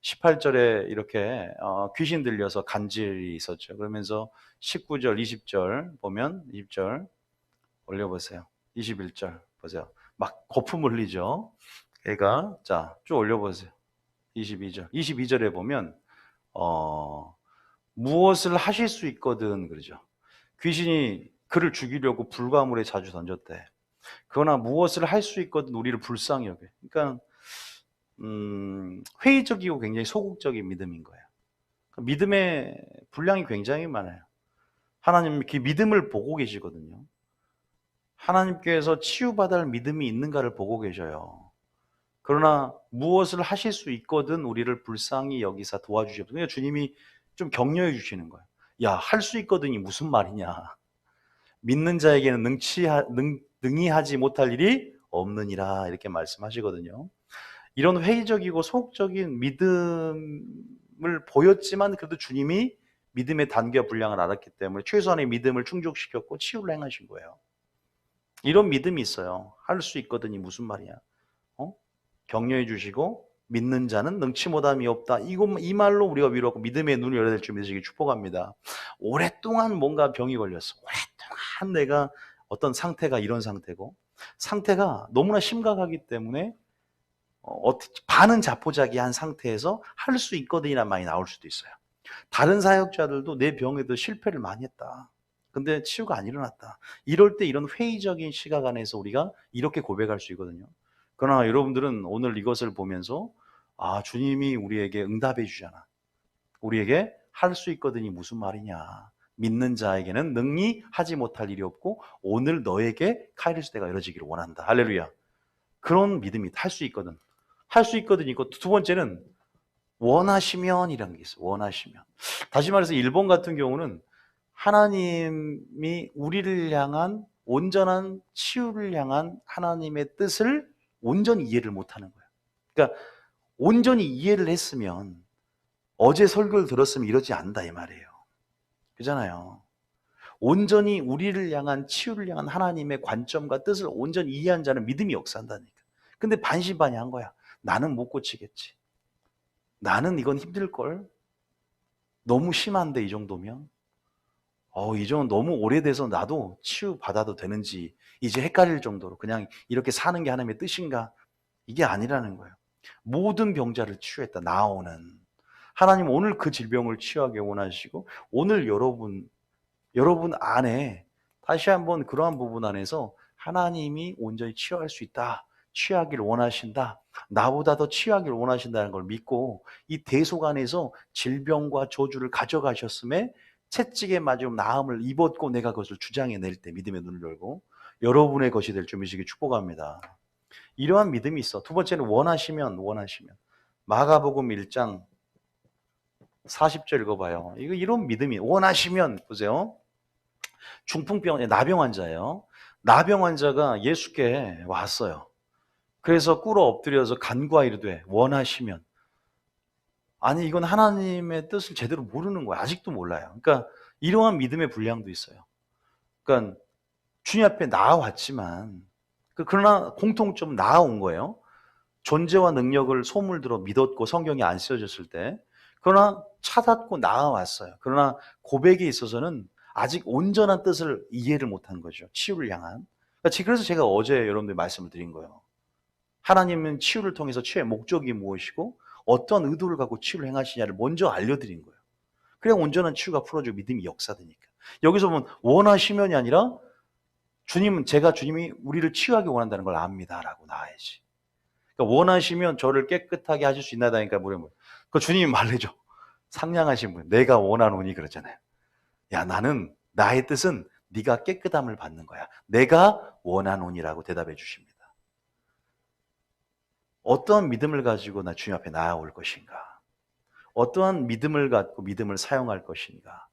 18절에 이렇게 귀신 들려서 간질이 있었죠. 그러면서 19절, 20절 보면 20절 올려보세요. 21절 보세요. 막 거품 흘리죠. 애가 자, 쭉 올려보세요. 22절. 22절에 보면 무엇을 하실 수 있거든 그러죠. 귀신이 그를 죽이려고 불과물에 자주 던졌대. 그러나 무엇을 할 수 있거든 우리를 불쌍히 여겨. 그러니까 회의적이고 굉장히 소극적인 믿음인 거예요. 믿음의 분량이 굉장히 많아요. 하나님 그 믿음을 보고 계시거든요. 하나님께서 치유받을 믿음이 있는가를 보고 계셔요. 그러나 무엇을 하실 수 있거든 우리를 불쌍히 여기사 도와주시옵소서. 그러니까 주님이 좀 격려해 주시는 거예요. 야, 할 수 있거든이 무슨 말이냐. 믿는 자에게는 능히 하지 못할 일이 없느니라 이렇게 말씀하시거든요. 이런 회의적이고 소극적인 믿음을 보였지만 그래도 주님이 믿음의 단계와 분량을 알았기 때문에 최소한의 믿음을 충족시켰고 치유를 행하신 거예요. 이런 믿음이 있어요. 할 수 있거든이 무슨 말이야. 격려해 주시고 믿는 자는 능치 못함이 없다. 이 말로 우리가 위로하고 믿음의 눈을 열어야 될 줄 믿으시기 축복합니다. 오랫동안 뭔가 병이 걸렸어. 오랫동안 내가 어떤 상태가 이런 상태고 상태가 너무나 심각하기 때문에 반은 자포자기한 상태에서 할 수 있거든이란 말이 나올 수도 있어요. 다른 사역자들도 내 병에도 실패를 많이 했다. 근데 치유가 안 일어났다. 이럴 때 이런 회의적인 시각 안에서 우리가 이렇게 고백할 수 있거든요. 그러나 여러분들은 오늘 이것을 보면서 주님이 우리에게 응답해 주잖아. 우리에게 할 수 있거든이 무슨 말이냐. 믿는 자에게는 능히 하지 못할 일이 없고 오늘 너에게 카이로스 때가 이뤄지기를 원한다. 할렐루야. 그런 믿음이 할 수 있거든. 할 수 있거든 있고 두 번째는 원하시면이라는 게 있어요. 원하시면. 다시 말해서 일본 같은 경우는 하나님이 우리를 향한 온전한 치유를 향한 하나님의 뜻을 온전히 이해를 못하는 거예요. 그러니까 온전히 이해를 했으면 어제 설교를 들었으면 이러지 않는다 이 말이에요. 그잖아요. 온전히 우리를 향한 치유를 향한 하나님의 관점과 뜻을 온전히 이해한 자는 믿음이 역사한다니까. 근데 반신반의한 거야. 나는 못 고치겠지. 나는 이건 힘들걸. 너무 심한데 이 정도면. 이 정도 너무 오래돼서 나도 치유받아도 되는지 이제 헷갈릴 정도로 그냥 이렇게 사는 게 하나님의 뜻인가? 이게 아니라는 거예요. 모든 병자를 치유했다. 나오는. 하나님 오늘 그 질병을 치유하게 원하시고 오늘 여러분 안에 다시 한번 그러한 부분 안에서 하나님이 온전히 치유할 수 있다. 치유하기를 원하신다. 나보다 더 치유하기를 원하신다는 걸 믿고 이 대속 안에서 질병과 저주를 가져가셨음에 채찍에 맞으면 나음을 입었고 내가 그것을 주장해낼 때 믿음의 눈을 열고 여러분의 것이 될 줄 믿으시기 축복합니다. 이러한 믿음이 있어. 두 번째는 원하시면 마가복음 1장 40절 읽어봐요. 이런 믿음이 원하시면 보세요. 중풍병 나병 환자예요. 나병 환자가 예수께 왔어요. 그래서 꿇어 엎드려서 간구하 이르되 원하시면. 아니 이건 하나님의 뜻을 제대로 모르는 거야. 아직도 몰라요. 그러니까 이러한 믿음의 분량도 있어요. 그러니까 주님 앞에 나아왔지만 그러나 공통점 나아온 거예요. 존재와 능력을 소물 들어 믿었고 성경이 안 쓰여졌을 때 그러나 찾았고 나아왔어요. 그러나 고백에 있어서는 아직 온전한 뜻을 이해를 못한 거죠. 치유를 향한. 그래서 제가 어제 여러분들 말씀을 드린 거예요. 하나님은 치유를 통해서 치유의 목적이 무엇이고 어떤 의도를 갖고 치유를 행하시냐를 먼저 알려드린 거예요. 그래야 온전한 치유가 풀어지고 믿음이 역사되니까. 여기서 보면 원하시면이 아니라 주님이 우리를 치유하기 원한다는 걸 압니다라고 나와야지. 그러니까 원하시면 저를 깨끗하게 하실 수 있나다니까 물으면 그 주님이 말해줘. 상냥하신 분, 내가 원하노니 그러잖아요. 야, 나의 뜻은 네가 깨끗함을 받는 거야. 내가 원하노니라고 대답해 주십니다. 어떠한 믿음을 가지고 나 주님 앞에 나아올 것인가? 어떠한 믿음을 갖고 믿음을 사용할 것인가?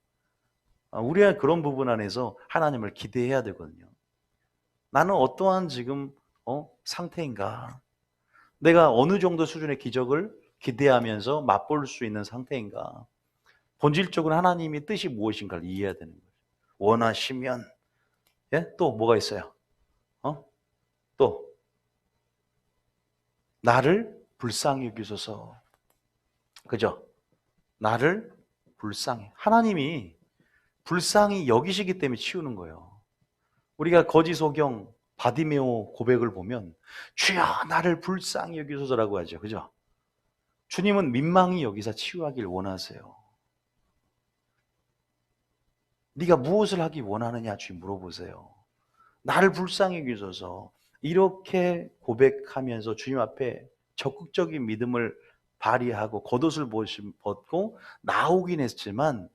우리가 그런 부분 안에서 하나님을 기대해야 되거든요. 나는 어떠한 지금 상태인가? 내가 어느 정도 수준의 기적을 기대하면서 맛볼 수 있는 상태인가? 본질적으로 하나님의 뜻이 무엇인가를 이해해야 되는 거죠. 원하시면 또 뭐가 있어요? 또 나를 불쌍히 여기소서. 그죠? 나를 불쌍히. 하나님이 불쌍히 여기시기 때문에 치우는 거예요. 우리가 거지소경 바디메오 고백을 보면 주여 나를 불쌍히 여기소서라고 하죠. 그죠? 주님은 민망히 여기서 치유하길 원하세요. 네가 무엇을 하기 원하느냐 주님 물어보세요. 나를 불쌍히 여기소서. 이렇게 고백하면서 주님 앞에 적극적인 믿음을 발휘하고 겉옷을 벗고 나오긴 했지만,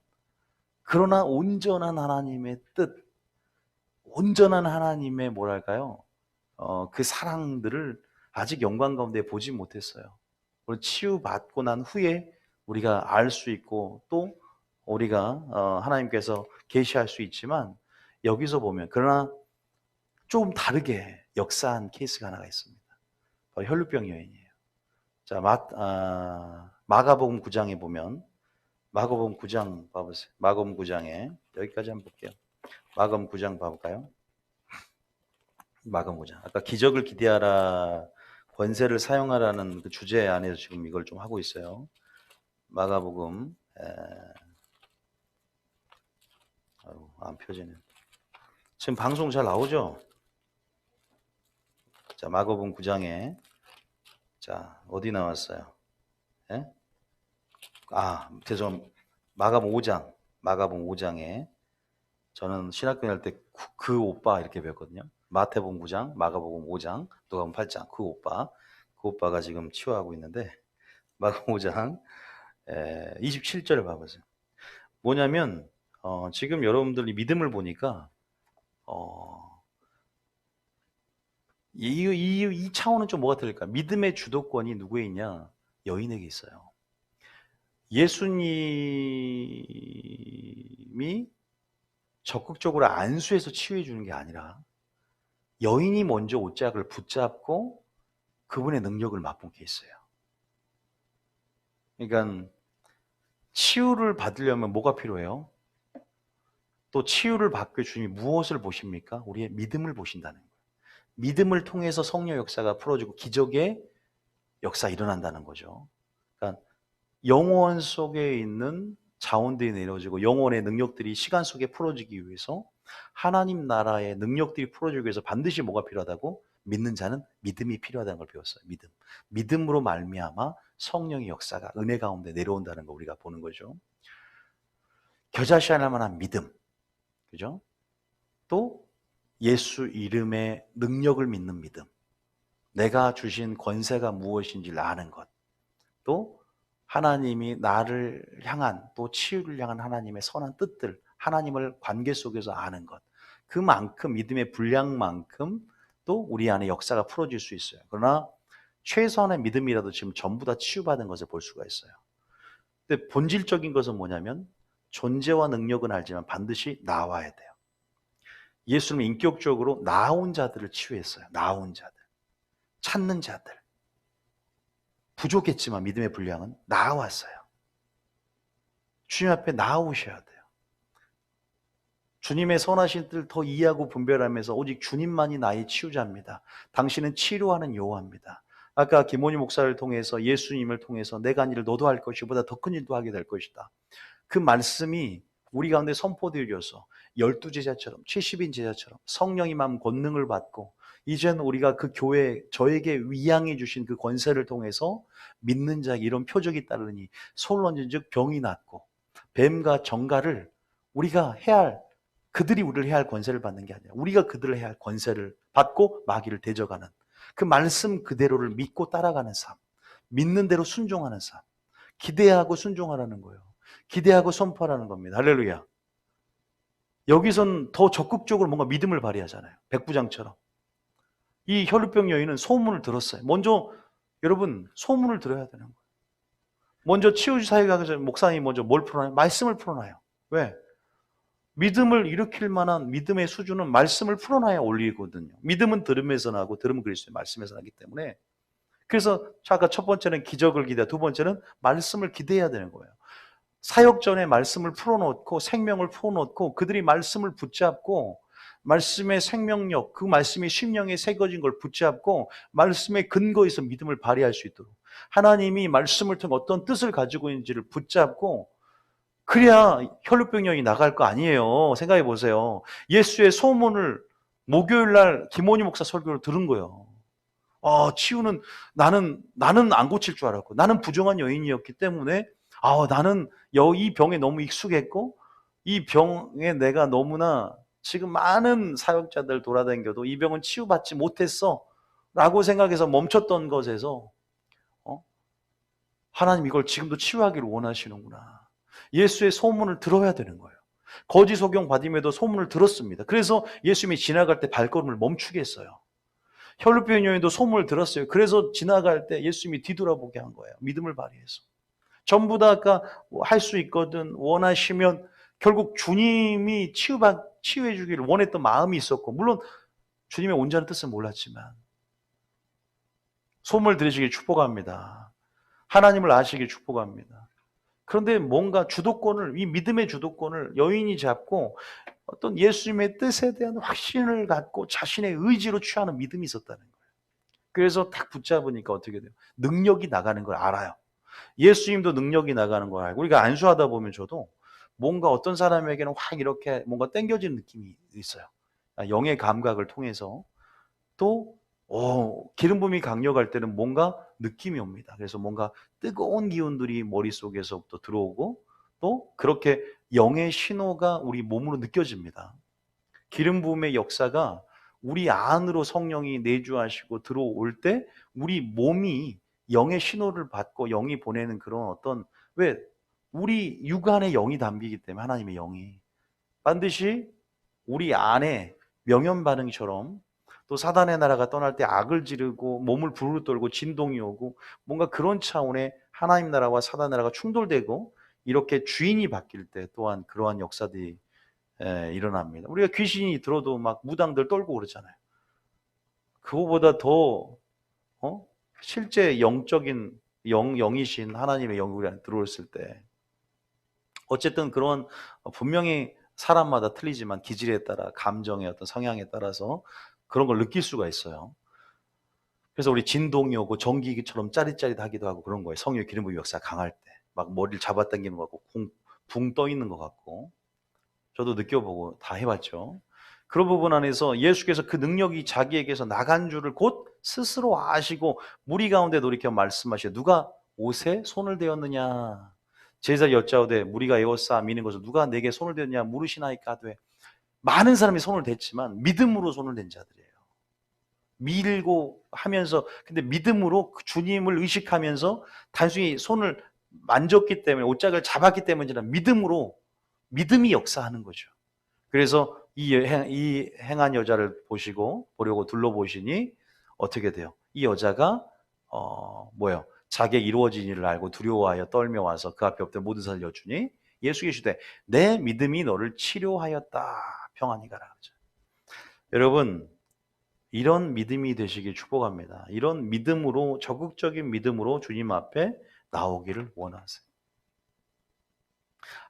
그러나 온전한 하나님의 뜻, 온전한 하나님의 뭐랄까요? 그 사랑들을 아직 영광 가운데 보지 못했어요. 치유받고 난 후에 우리가 알 수 있고 또 우리가 하나님께서 계시할 수 있지만, 여기서 보면 그러나 조금 다르게 역사한 케이스가 하나가 있습니다. 바로 혈루병 여인이에요. 자, 마가복음 9장에 보면, 마가복음 9장 봐보세요. 마가복음 9장에 여기까지 한번 볼게요. 마가복음 9장 봐볼까요? 마가복음 9장. 아까 기적을 기대하라, 권세를 사용하라는 그 주제 안에서 지금 이걸 좀 하고 있어요. 마가복음 안 펴지네. 지금 방송 잘 나오죠? 자, 마가복음 9장에 자 어디 나왔어요? 예? 죄송. 마가복음 5장에 저는 신학교 다닐 때 그 오빠 이렇게 배웠거든요. 마태복음 9장, 마가복음 5장, 누가복음 8장 그 오빠가 지금 치유하고 있는데, 마가복음 5장 27절을 봐보세요. 뭐냐면 지금 여러분들이 믿음을 보니까 이 차원은 좀 뭐가 틀릴까? 믿음의 주도권이 누구에 있냐? 여인에게 있어요. 예수님이 적극적으로 안수해서 치유해 주는 게 아니라 여인이 먼저 옷자락을 붙잡고 그분의 능력을 맛본 게 있어요. 그러니까 치유를 받으려면 뭐가 필요해요? 또 치유를 받고 주님이 무엇을 보십니까? 우리의 믿음을 보신다는 거예요. 믿음을 통해서 성령 역사가 풀어지고 기적의 역사 일어난다는 거죠. 그러니까 영혼 속에 있는 자원들이 내려지고 영혼의 능력들이 시간 속에 풀어지기 위해서, 하나님 나라의 능력들이 풀어지기 위해서 반드시 뭐가 필요하다고? 믿는 자는 믿음이 필요하다는 걸 배웠어요. 믿음으로 말미암아 성령의 역사가 은혜 가운데 내려온다는 거 우리가 보는 거죠. 겨자씨 하나만한 믿음, 그죠? 또 예수 이름의 능력을 믿는 믿음, 내가 주신 권세가 무엇인지를 아는 것, 또 하나님이 나를 향한, 또 치유를 향한 하나님의 선한 뜻들, 하나님을 관계 속에서 아는 것, 그만큼 믿음의 분량만큼 또 우리 안에 역사가 풀어질 수 있어요. 그러나 최소한의 믿음이라도 지금 전부 다 치유받은 것을 볼 수가 있어요. 근데 본질적인 것은 뭐냐면 존재와 능력은 알지만 반드시 나와야 돼요. 예수님은 인격적으로 나온 자들을 치유했어요. 나온 자들, 찾는 자들. 부족했지만 믿음의 분량은 나왔어요. 주님 앞에 나오셔야 돼요. 주님의 선하신 뜻을 더 이해하고 분별하면서 오직 주님만이 나의 치유자입니다. 당신은 치료하는 여호와입니다. 아까 김원희 목사를 통해서, 예수님을 통해서 내가 한 일을 너도 할 것이보다 더 큰 일도 하게 될 것이다. 그 말씀이 우리 가운데 선포되어져서 12제자처럼 70인 제자처럼 성령의 마음 권능을 받고, 이제는 우리가 그 교회, 저에게 위양해 주신 그 권세를 통해서 믿는 자에게 이런 표적이 따르니 소를 얹은 즉 병이 낫고, 뱀과 정갈을 우리가 해야 할, 그들이 우리를 해야 할 권세를 받는 게 아니라 우리가 그들을 해야 할 권세를 받고 마귀를 대적하는, 그 말씀 그대로를 믿고 따라가는 삶, 믿는 대로 순종하는 삶, 기대하고 순종하라는 거예요. 기대하고 선포하라는 겁니다. 할렐루야. 여기선 더 적극적으로 뭔가 믿음을 발휘하잖아요. 백부장처럼. 이 혈루병 여인은 소문을 들었어요. 먼저 여러분 소문을 들어야 되는 거예요. 먼저 치유주 사역에 가기 전에 목사님이 먼저 뭘 풀어놔요? 말씀을 풀어놔요. 왜? 믿음을 일으킬 만한 믿음의 수준은 말씀을 풀어놔야 올리거든요. 믿음은 들음에서 나고 들음은 그리스도의 말씀에서 나기 때문에, 그래서 아까 첫 번째는 기적을 기대, 두 번째는 말씀을 기대해야 되는 거예요. 사역 전에 말씀을 풀어놓고 생명을 풀어놓고 그들이 말씀을 붙잡고 말씀의 생명력, 그 말씀이 심령에 새겨진 걸 붙잡고 말씀의 근거에서 믿음을 발휘할 수 있도록, 하나님이 말씀을 통해 어떤 뜻을 가지고 있는지를 붙잡고 그래야 혈루병령이 나갈 거 아니에요. 생각해 보세요. 예수의 소문을 목요일 날 김원희 목사 설교를 들은 거예요. 치유는 나는 안 고칠 줄 알았고 나는 부정한 여인이었기 때문에 나는 이 병에 너무 익숙했고 이 병에 내가 너무나 지금 많은 사역자들 돌아다녀도 이 병은 치유받지 못했어 라고 생각해서 멈췄던 것에서 하나님 이걸 지금도 치유하기를 원하시는구나. 예수의 소문을 들어야 되는 거예요. 거짓 소경 바디메도 소문을 들었습니다. 그래서 예수님이 지나갈 때 발걸음을 멈추게 했어요. 혈루병 여인도 소문을 들었어요. 그래서 지나갈 때 예수님이 뒤돌아보게 한 거예요. 믿음을 발휘해서. 전부 다 아까 할 수 있거든 원하시면 결국 주님이 치유해 주기를 원했던 마음이 있었고 물론 주님의 온전한 뜻은 몰랐지만 소문을 들으시길 축복합니다. 하나님을 아시길 축복합니다. 그런데 뭔가 이 믿음의 주도권을 여인이 잡고 어떤 예수님의 뜻에 대한 확신을 갖고 자신의 의지로 취하는 믿음이 있었다는 거예요. 그래서 딱 붙잡으니까 어떻게 돼요? 능력이 나가는 걸 알아요. 예수님도 능력이 나가는 걸 알고 우리가 안수하다 보면 저도 뭔가 어떤 사람에게는 확 이렇게 뭔가 땡겨지는 느낌이 있어요. 영의 감각을 통해서 또 기름 부음이 강력할 때는 뭔가 느낌이 옵니다. 그래서 뭔가 뜨거운 기운들이 머릿속에서부터 들어오고 또 그렇게 영의 신호가 우리 몸으로 느껴집니다. 기름 부음의 역사가 우리 안으로 성령이 내주하시고 들어올 때 우리 몸이 영의 신호를 받고 영이 보내는 그런 어떤 왜 우리 육안에 영이 담기기 때문에 하나님의 영이 반드시 우리 안에 명현 반응처럼 또 사단의 나라가 떠날 때 악을 지르고 몸을 부르르 떨고 진동이 오고 뭔가 그런 차원의 하나님 나라와 사단 나라가 충돌되고 이렇게 주인이 바뀔 때 또한 그러한 역사들이 일어납니다. 우리가 귀신이 들어도 막 무당들 떨고 그러잖아요. 그거보다 더 실제 영적인 영이신 하나님의 영이 우리 안에 들어왔을 때 어쨌든 그런 분명히 사람마다 틀리지만 기질에 따라 감정의 어떤 성향에 따라서 그런 걸 느낄 수가 있어요. 그래서 우리 진동이 오고 전기기처럼 짜릿짜릿하기도 하고 그런 거예요. 성령의 기름 부음의 역사가 강할 때. 막 머리를 잡아당기는 것 같고 붕 떠 있는 것 같고. 저도 느껴보고 다 해봤죠. 그런 부분 안에서 예수께서 그 능력이 자기에게서 나간 줄을 곧 스스로 아시고 무리 가운데 돌이켜 말씀하시오. 누가 옷에 손을 대었느냐. 제자 여짜오되 무리가 에워싸 미는 것을 누가 내게 손을 대었냐 물으시나이까 하되 많은 사람이 손을 댔지만 믿음으로 손을 댄 자들이에요. 밀고 하면서 근데 믿음으로 주님을 의식하면서 단순히 손을 만졌기 때문에 옷장을 잡았기 때문이 아니라 믿음으로 믿음이 역사하는 거죠. 그래서 이 행한 여자를 보려고 둘러보시니 어떻게 돼요? 이 여자가 자기의 이루어진 일을 알고 두려워하여 떨며 와서 그 앞에 엎드려 모든 것을 여주니 예수께 이르시되 내 믿음이 너를 치료하였다. 평안히 가라. 여러분 이런 믿음이 되시길 축복합니다. 이런 믿음으로 적극적인 믿음으로 주님 앞에 나오기를 원하세요.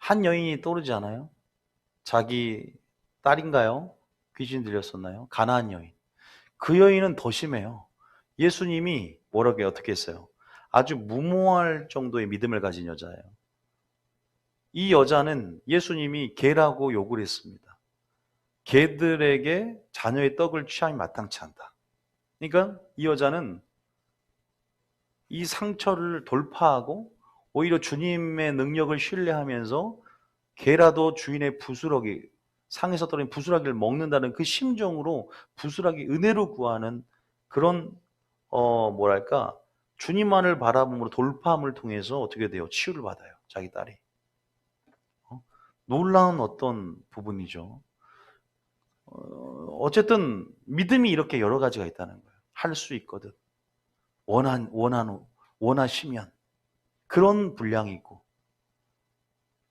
한 여인이 떠오르지 않아요? 자기 딸인가요? 귀신 들렸었나요? 가나안 여인. 그 여인은 더 심해요. 예수님이 뭐라고 어떻게 했어요? 아주 무모할 정도의 믿음을 가진 여자예요. 이 여자는 예수님이 개라고 욕을 했습니다. 개들에게 자녀의 떡을 취함이 마땅치 않다. 그러니까 이 여자는 이 상처를 돌파하고 오히려 주님의 능력을 신뢰하면서 개라도 주인의 부스러기, 상에서 떨어진 부스러기를 먹는다는 그 심정으로 부스러기 은혜로 구하는 그런 주님만을 바라봄으로 돌파함을 통해서 어떻게 돼요? 치유를 받아요. 자기 딸이. 놀라운 어떤 부분이죠. 어쨌든 믿음이 이렇게 여러 가지가 있다는 거예요. 할 수 있거든. 원하시면 그런 분량이 있고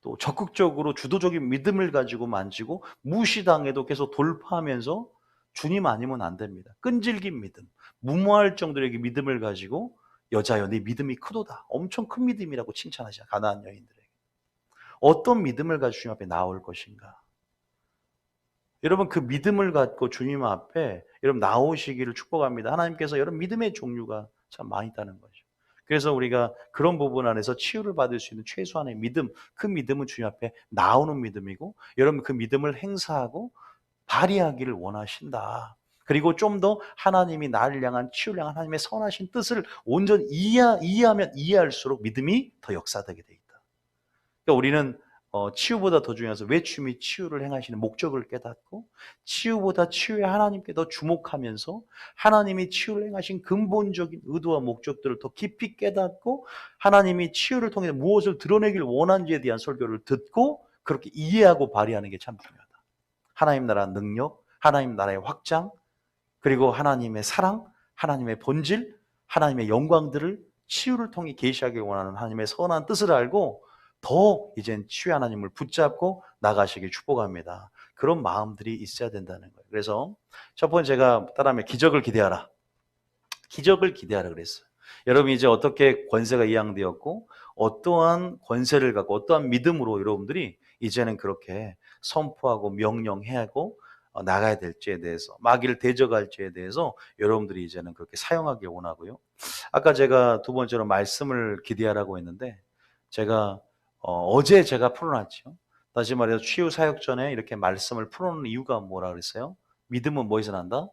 또 적극적으로 주도적인 믿음을 가지고 만지고 무시당해도 계속 돌파하면서 주님 아니면 안 됩니다. 끈질긴 믿음, 무모할 정도의 믿음을 가지고 여자여 네 믿음이 크도다. 엄청 큰 믿음이라고 칭찬하시죠. 가나안 여인들에게. 어떤 믿음을 가지고 주님 앞에 나올 것인가. 여러분 그 믿음을 갖고 주님 앞에 여러분 나오시기를 축복합니다. 하나님께서 여러분 믿음의 종류가 참 많이 있다는 거죠. 그래서 우리가 그런 부분 안에서 치유를 받을 수 있는 최소한의 믿음, 그 믿음은 주님 앞에 나오는 믿음이고, 여러분 그 믿음을 행사하고 발휘하기를 원하신다. 그리고 좀 더 하나님이 나를 향한, 치유를 향한 하나님의 선하신 뜻을 온전히 이해하면 이해할수록 믿음이 더 역사되게 돼 있다. 그러니까 우리는 치유보다 더 중요해서 왜 주님이 치유를 행하시는 목적을 깨닫고, 치유보다 치유의 하나님께 더 주목하면서 하나님이 치유를 행하신 근본적인 의도와 목적들을 더 깊이 깨닫고, 하나님이 치유를 통해 무엇을 드러내길 원하는지에 대한 설교를 듣고 그렇게 이해하고 발휘하는 게 참 중요하다. 하나님 나라 능력, 하나님 나라의 확장, 그리고 하나님의 사랑, 하나님의 본질, 하나님의 영광들을 치유를 통해 계시하길 원하는 하나님의 선한 뜻을 알고 더 이젠 치유 하나님을 붙잡고 나가시길 축복합니다. 그런 마음들이 있어야 된다는 거예요. 그래서 첫 번째 제가 따라하면 기적을 기대하라. 기적을 기대하라 그랬어요. 여러분 이제 어떻게 권세가 이양되었고 어떠한 권세를 갖고 어떠한 믿음으로 여러분들이 이제는 그렇게 선포하고 명령해야 하고 나가야 될지에 대해서, 마귀를 대적할지에 대해서 여러분들이 이제는 그렇게 사용하길 원하고요. 아까 제가 두 번째로 말씀을 기대하라고 했는데, 제가 어제 제가 풀어놨죠. 다시 말해서 치유 사역 전에 이렇게 말씀을 풀어놓는 이유가 뭐라 그랬어요? 믿음은 뭐에서 난다?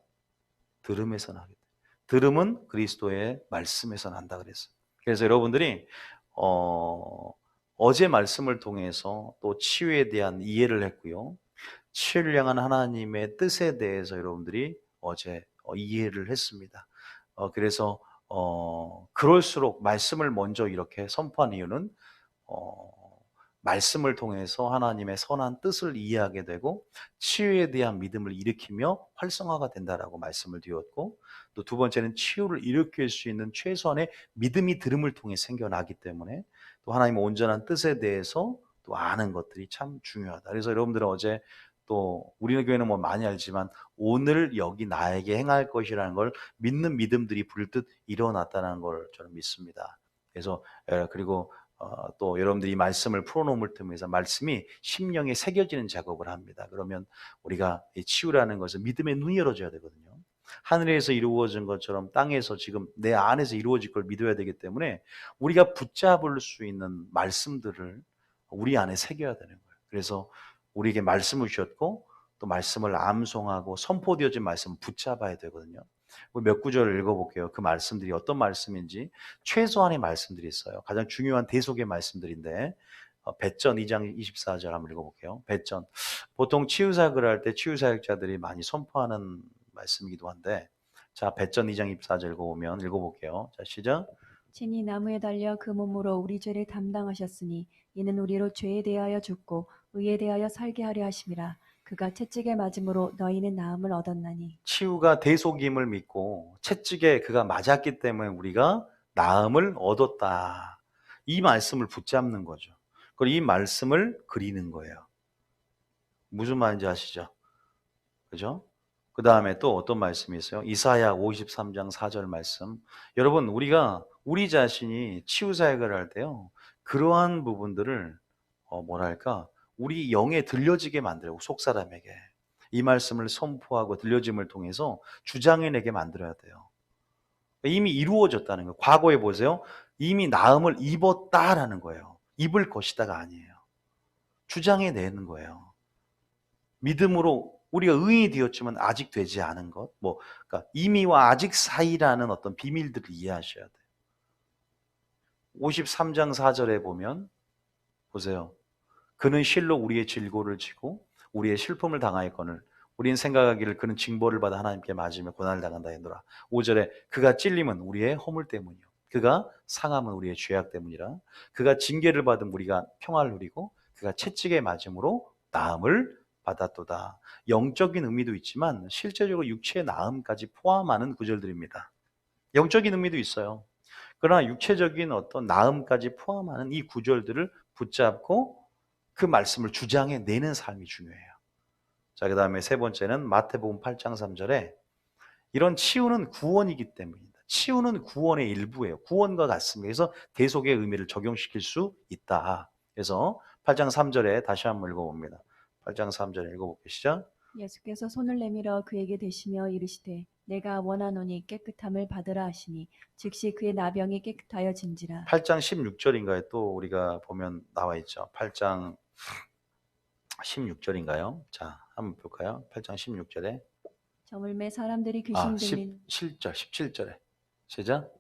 들음에서 나게 돼. 들음은 그리스도의 말씀에서 난다 그랬어요. 그래서 여러분들이 어제 말씀을 통해서 또 치유에 대한 이해를 했고요. 치유를 향한 하나님의 뜻에 대해서 여러분들이 어제 이해를 했습니다. 그래서 그럴수록 말씀을 먼저 이렇게 선포한 이유는 어, 말씀을 통해서 하나님의 선한 뜻을 이해하게 되고 치유에 대한 믿음을 일으키며 활성화가 된다라고 말씀을 드렸고, 또 두 번째는 치유를 일으킬 수 있는 최소한의 믿음이 들음을 통해 생겨나기 때문에 또 하나님의 온전한 뜻에 대해서 또 아는 것들이 참 중요하다. 그래서 여러분들은 어제 또 우리는 교회는 뭐 많이 알지만 오늘 여기 나에게 행할 것이라는 걸 믿는 믿음들이 불뜻 일어났다는 걸 저는 믿습니다. 그래서 그리고 또 여러분들이 이 말씀을 풀어놓음을 통해서 말씀이 심령에 새겨지는 작업을 합니다. 그러면 우리가 이 치유라는 것은 믿음의 눈이 열어져야 되거든요. 하늘에서 이루어진 것처럼 땅에서 지금 내 안에서 이루어질 걸 믿어야 되기 때문에 우리가 붙잡을 수 있는 말씀들을 우리 안에 새겨야 되는 거예요. 그래서 우리에게 말씀을 주셨고 또 말씀을 암송하고 선포되어진 말씀을 붙잡아야 되거든요. 몇 구절을 읽어볼게요. 그 말씀들이 어떤 말씀인지. 최소한의 말씀들이 있어요. 가장 중요한 대속의 말씀들인데 배전 2장 24절 한번 읽어볼게요. 배전. 보통 치유사역을 할 때 치유사역자들이 많이 선포하는 말씀이기도 한데, 자, 배전 2장 24절 읽어볼게요. 자, 시작. 친히 나무에 달려 그 몸으로 우리 죄를 담당하셨으니 이는 우리로 죄에 대하여 죽고 의에 대하여 살게 하려 하심이라. 그가 채찍에 맞음으로 너희는 나음을 얻었나니. 치유가 대속임을 믿고 채찍에 그가 맞았기 때문에 우리가 나음을 얻었다. 이 말씀을 붙잡는 거죠. 그리고 이 말씀을 그리는 거예요. 무슨 말인지 아시죠? 그죠? 그 다음에 또 어떤 말씀이 있어요? 이사야 53장 4절 말씀. 여러분, 우리가 우리 자신이 치유사역을 할 때요, 그러한 부분들을 뭐랄까, 우리 영에 들려지게 만들고, 속사람에게 이 말씀을 선포하고 들려짐을 통해서 주장해내게 만들어야 돼요. 이미 이루어졌다는 거예요. 과거에 보세요. 이미 나음을 입었다라는 거예요. 입을 것이다가 아니에요. 주장해내는 거예요. 믿음으로 우리가 의인이 되었지만 아직 되지 않은 것, 그러니까 이미와 아직 사이라는 어떤 비밀들을 이해하셔야 돼요. 53장 4절에 보면 보세요. 그는 실로 우리의 질고를 지고 우리의 슬픔을 당하였거늘 우리는 생각하기를 그는 징벌을 받아 하나님께 맞으며 고난을 당한다 했노라. 5절에 그가 찔림은 우리의 허물 때문이요 그가 상함은 우리의 죄악 때문이라. 그가 징계를 받은 우리가 평화를 누리고 그가 채찍에 맞음으로 나음을 받았도다. 영적인 의미도 있지만 실제적으로 육체의 나음까지 포함하는 구절들입니다. 영적인 의미도 있어요. 그러나 육체적인 어떤 나음까지 포함하는 이 구절들을 붙잡고 그 말씀을 주장해 내는 삶이 중요해요. 자, 그 다음에 세 번째는 마태복음 8장 3절에 이런 치유는 구원이기 때문입니다. 치유는 구원의 일부예요. 구원과 같습니다. 그래서 대속의 의미를 적용시킬 수 있다. 그래서 8장 3절에 다시 한번 읽어봅니다. 8장 3절 읽어볼게요. 시작. 예수께서 손을 내밀어 그에게 대시며 이르시되 내가 원하노니 깨끗함을 받으라 하시니 즉시 그의 나병이 깨끗하여진지라. 8장 16절인가에 또 우리가 보면 나와 있죠. 8장 16절인가요? 자, 한번 볼까요? 8장 16절에 저물매 사람들이 귀신 17절에 시작.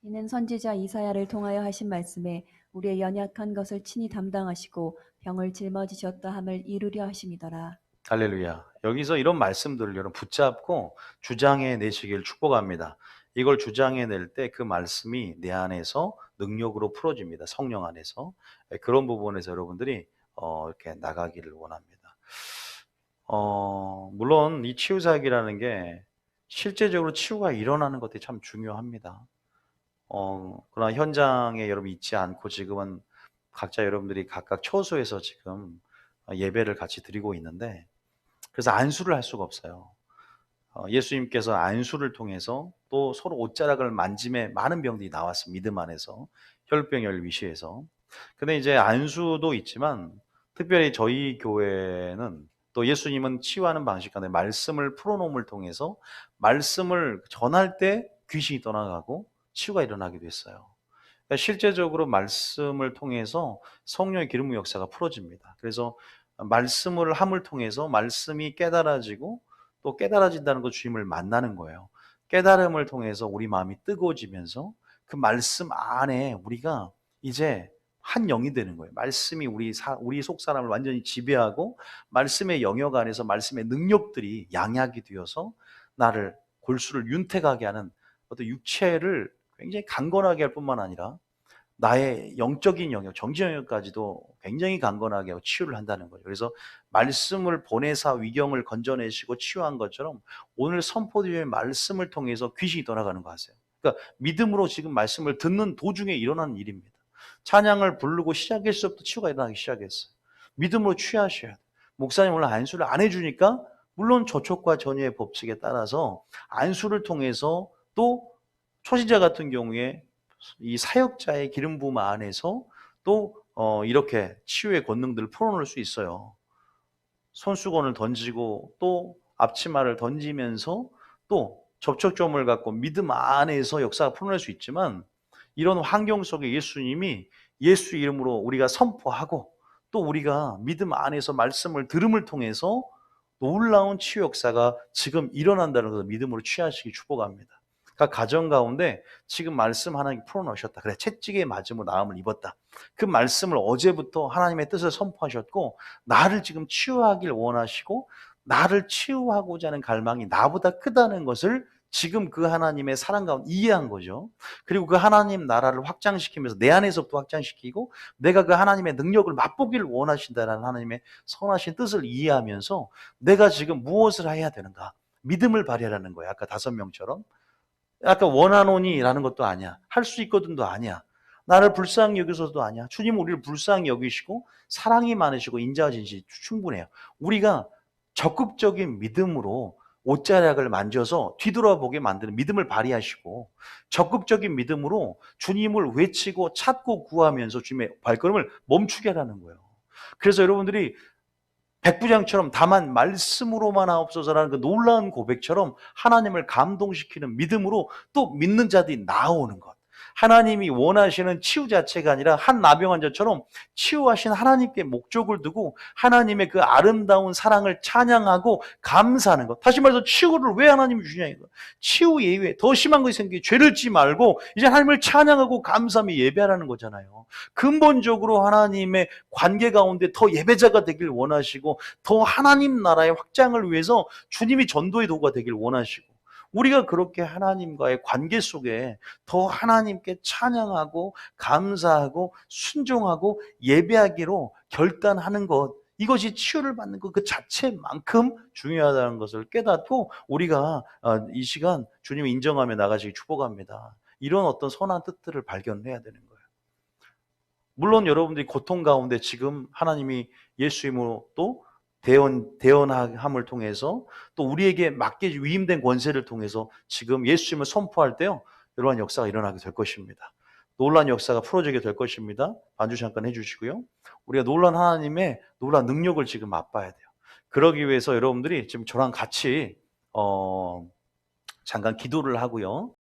이는 선지자 이사야를 통하여 하신 말씀에 우리의 연약한 것을 친히 담당하시고 병을 짊어지셨다 함을 이루려 하심이더라. 할렐루야. 여기서 이런 말씀들을 여러분 붙잡고 주장해 내시길 축복합니다. 이걸 주장해 낼 때 그 말씀이 내 안에서 능력으로 풀어집니다. 성령 안에서. 그런 부분에서 여러분들이 이렇게 나가기를 원합니다. 물론 이 치유사역이라는 게 실제적으로 치유가 일어나는 것들이 참 중요합니다. 그러나 현장에 여러분 있지 않고 지금은 각자 여러분들이 각각 처소에서 지금 예배를 같이 드리고 있는데, 그래서 안수를 할 수가 없어요. 예수님께서 안수를 통해서 또 서로 옷자락을 만짐에 많은 병들이 나왔습니다. 믿음 안에서 혈병열 위시에서. 근데 이제 안수도 있지만 특별히 저희 교회는 또 예수님은 치유하는 방식 가운데 말씀을 풀어놓음을 통해서 말씀을 전할 때 귀신이 떠나가고 치유가 일어나기도 했어요. 그러니까 실제적으로 말씀을 통해서 성령의 기름 역사가 풀어집니다. 그래서 말씀을 함을 통해서 말씀이 깨달아지고 또 깨달아진다는 것 주님을 만나는 거예요. 깨달음을 통해서 우리 마음이 뜨거워지면서 그 말씀 안에 우리가 이제 한 영이 되는 거예요. 말씀이 우리 속 사람을 완전히 지배하고 말씀의 영역 안에서 말씀의 능력들이 양약이 되어서 나를 골수를 윤택하게 하는 어떤 육체를 굉장히 강건하게 할 뿐만 아니라 나의 영적인 영역, 정신 영역까지도 굉장히 강건하게 하고 치유를 한다는 거죠. 그래서 말씀을 보내사 위경을 건져내시고 치유한 것처럼 오늘 선포드린 말씀을 통해서 귀신이 떠나가는 거 아세요? 그러니까 믿음으로 지금 말씀을 듣는 도중에 일어나는 일입니다. 찬양을 부르고 시작했을 때부터 치유가 일어나기 시작했어요. 믿음으로 취하셔야 돼요. 목사님 오늘 안수를 안 해주니까 물론 저촉과 전이의 법칙에 따라서 안수를 통해서 또 초신자 같은 경우에 이 사역자의 기름 부음 안에서 또 이렇게 치유의 권능들을 풀어놓을 수 있어요. 손수건을 던지고 또 앞치마를 던지면서 또 접촉점을 갖고 믿음 안에서 역사가 풀어낼 수 있지만, 이런 환경 속에 예수님이 예수 이름으로 우리가 선포하고 또 우리가 믿음 안에서 말씀을 들음을 통해서 놀라운 치유 역사가 지금 일어난다는 것을 믿음으로 취하시기 축복합니다. 그러니까 가정 가운데 지금 말씀 하나님 풀어놓으셨다. 그래, 채찍에 맞음으로 나음을 입었다. 그 말씀을 어제부터 하나님의 뜻을 선포하셨고 나를 지금 치유하길 원하시고 나를 치유하고자 하는 갈망이 나보다 크다는 것을 지금 그 하나님의 사랑 가운데 이해한 거죠. 그리고 그 하나님 나라를 확장시키면서 내 안에서부터 확장시키고 내가 그 하나님의 능력을 맛보기를 원하신다는 하나님의 선하신 뜻을 이해하면서 내가 지금 무엇을 해야 되는가? 믿음을 발휘하라는 거예요. 아까 5명처럼. 아까 원하노니라는 것도 아니야. 할 수 있거든도 아니야. 나를 불쌍히 여기서도 아니야. 주님은 우리를 불쌍히 여기시고 사랑이 많으시고 인자와 진실이 충분해요. 우리가 적극적인 믿음으로 옷자락을 만져서 뒤돌아보게 만드는 믿음을 발휘하시고 적극적인 믿음으로 주님을 외치고 찾고 구하면서 주님의 발걸음을 멈추게 하라는 거예요. 그래서 여러분들이 백부장처럼 다만 말씀으로만 하옵소서라는 그 놀라운 고백처럼 하나님을 감동시키는 믿음으로 또 믿는 자들이 나오는 것. 하나님이 원하시는 치유 자체가 아니라 한 나병 환자처럼 치유하신 하나님께 목적을 두고 하나님의 그 아름다운 사랑을 찬양하고 감사하는 것. 다시 말해서 치유를 왜 하나님이 주냐 이거. 치유 예외 더 심한 것이 생기게 죄를 짓지 말고 이제 하나님을 찬양하고 감사하며 예배하라는 거잖아요. 근본적으로 하나님의 관계 가운데 더 예배자가 되길 원하시고 더 하나님 나라의 확장을 위해서 주님이 전도의 도구가 되길 원하시고, 우리가 그렇게 하나님과의 관계 속에 더 하나님께 찬양하고 감사하고 순종하고 예배하기로 결단하는 것, 이것이 치유를 받는 것 그 자체만큼 중요하다는 것을 깨닫고 우리가 이 시간 주님을 인정하며 나가시기 축복합니다. 이런 어떤 선한 뜻들을 발견해야 되는 거예요. 물론 여러분들이 고통 가운데 지금 하나님이 예수 이름으로 또 대언함을 통해서 또 우리에게 맡겨 위임된 권세를 통해서 지금 예수 이름을 선포할 때요, 이러한 역사가 일어나게 될 것입니다. 놀라운 역사가 풀어지게 될 것입니다. 반주 잠깐 해주시고요. 우리가 놀라운 하나님의 놀라운 능력을 지금 맛봐야 돼요. 그러기 위해서 여러분들이 지금 저랑 같이 잠깐 기도를 하고요.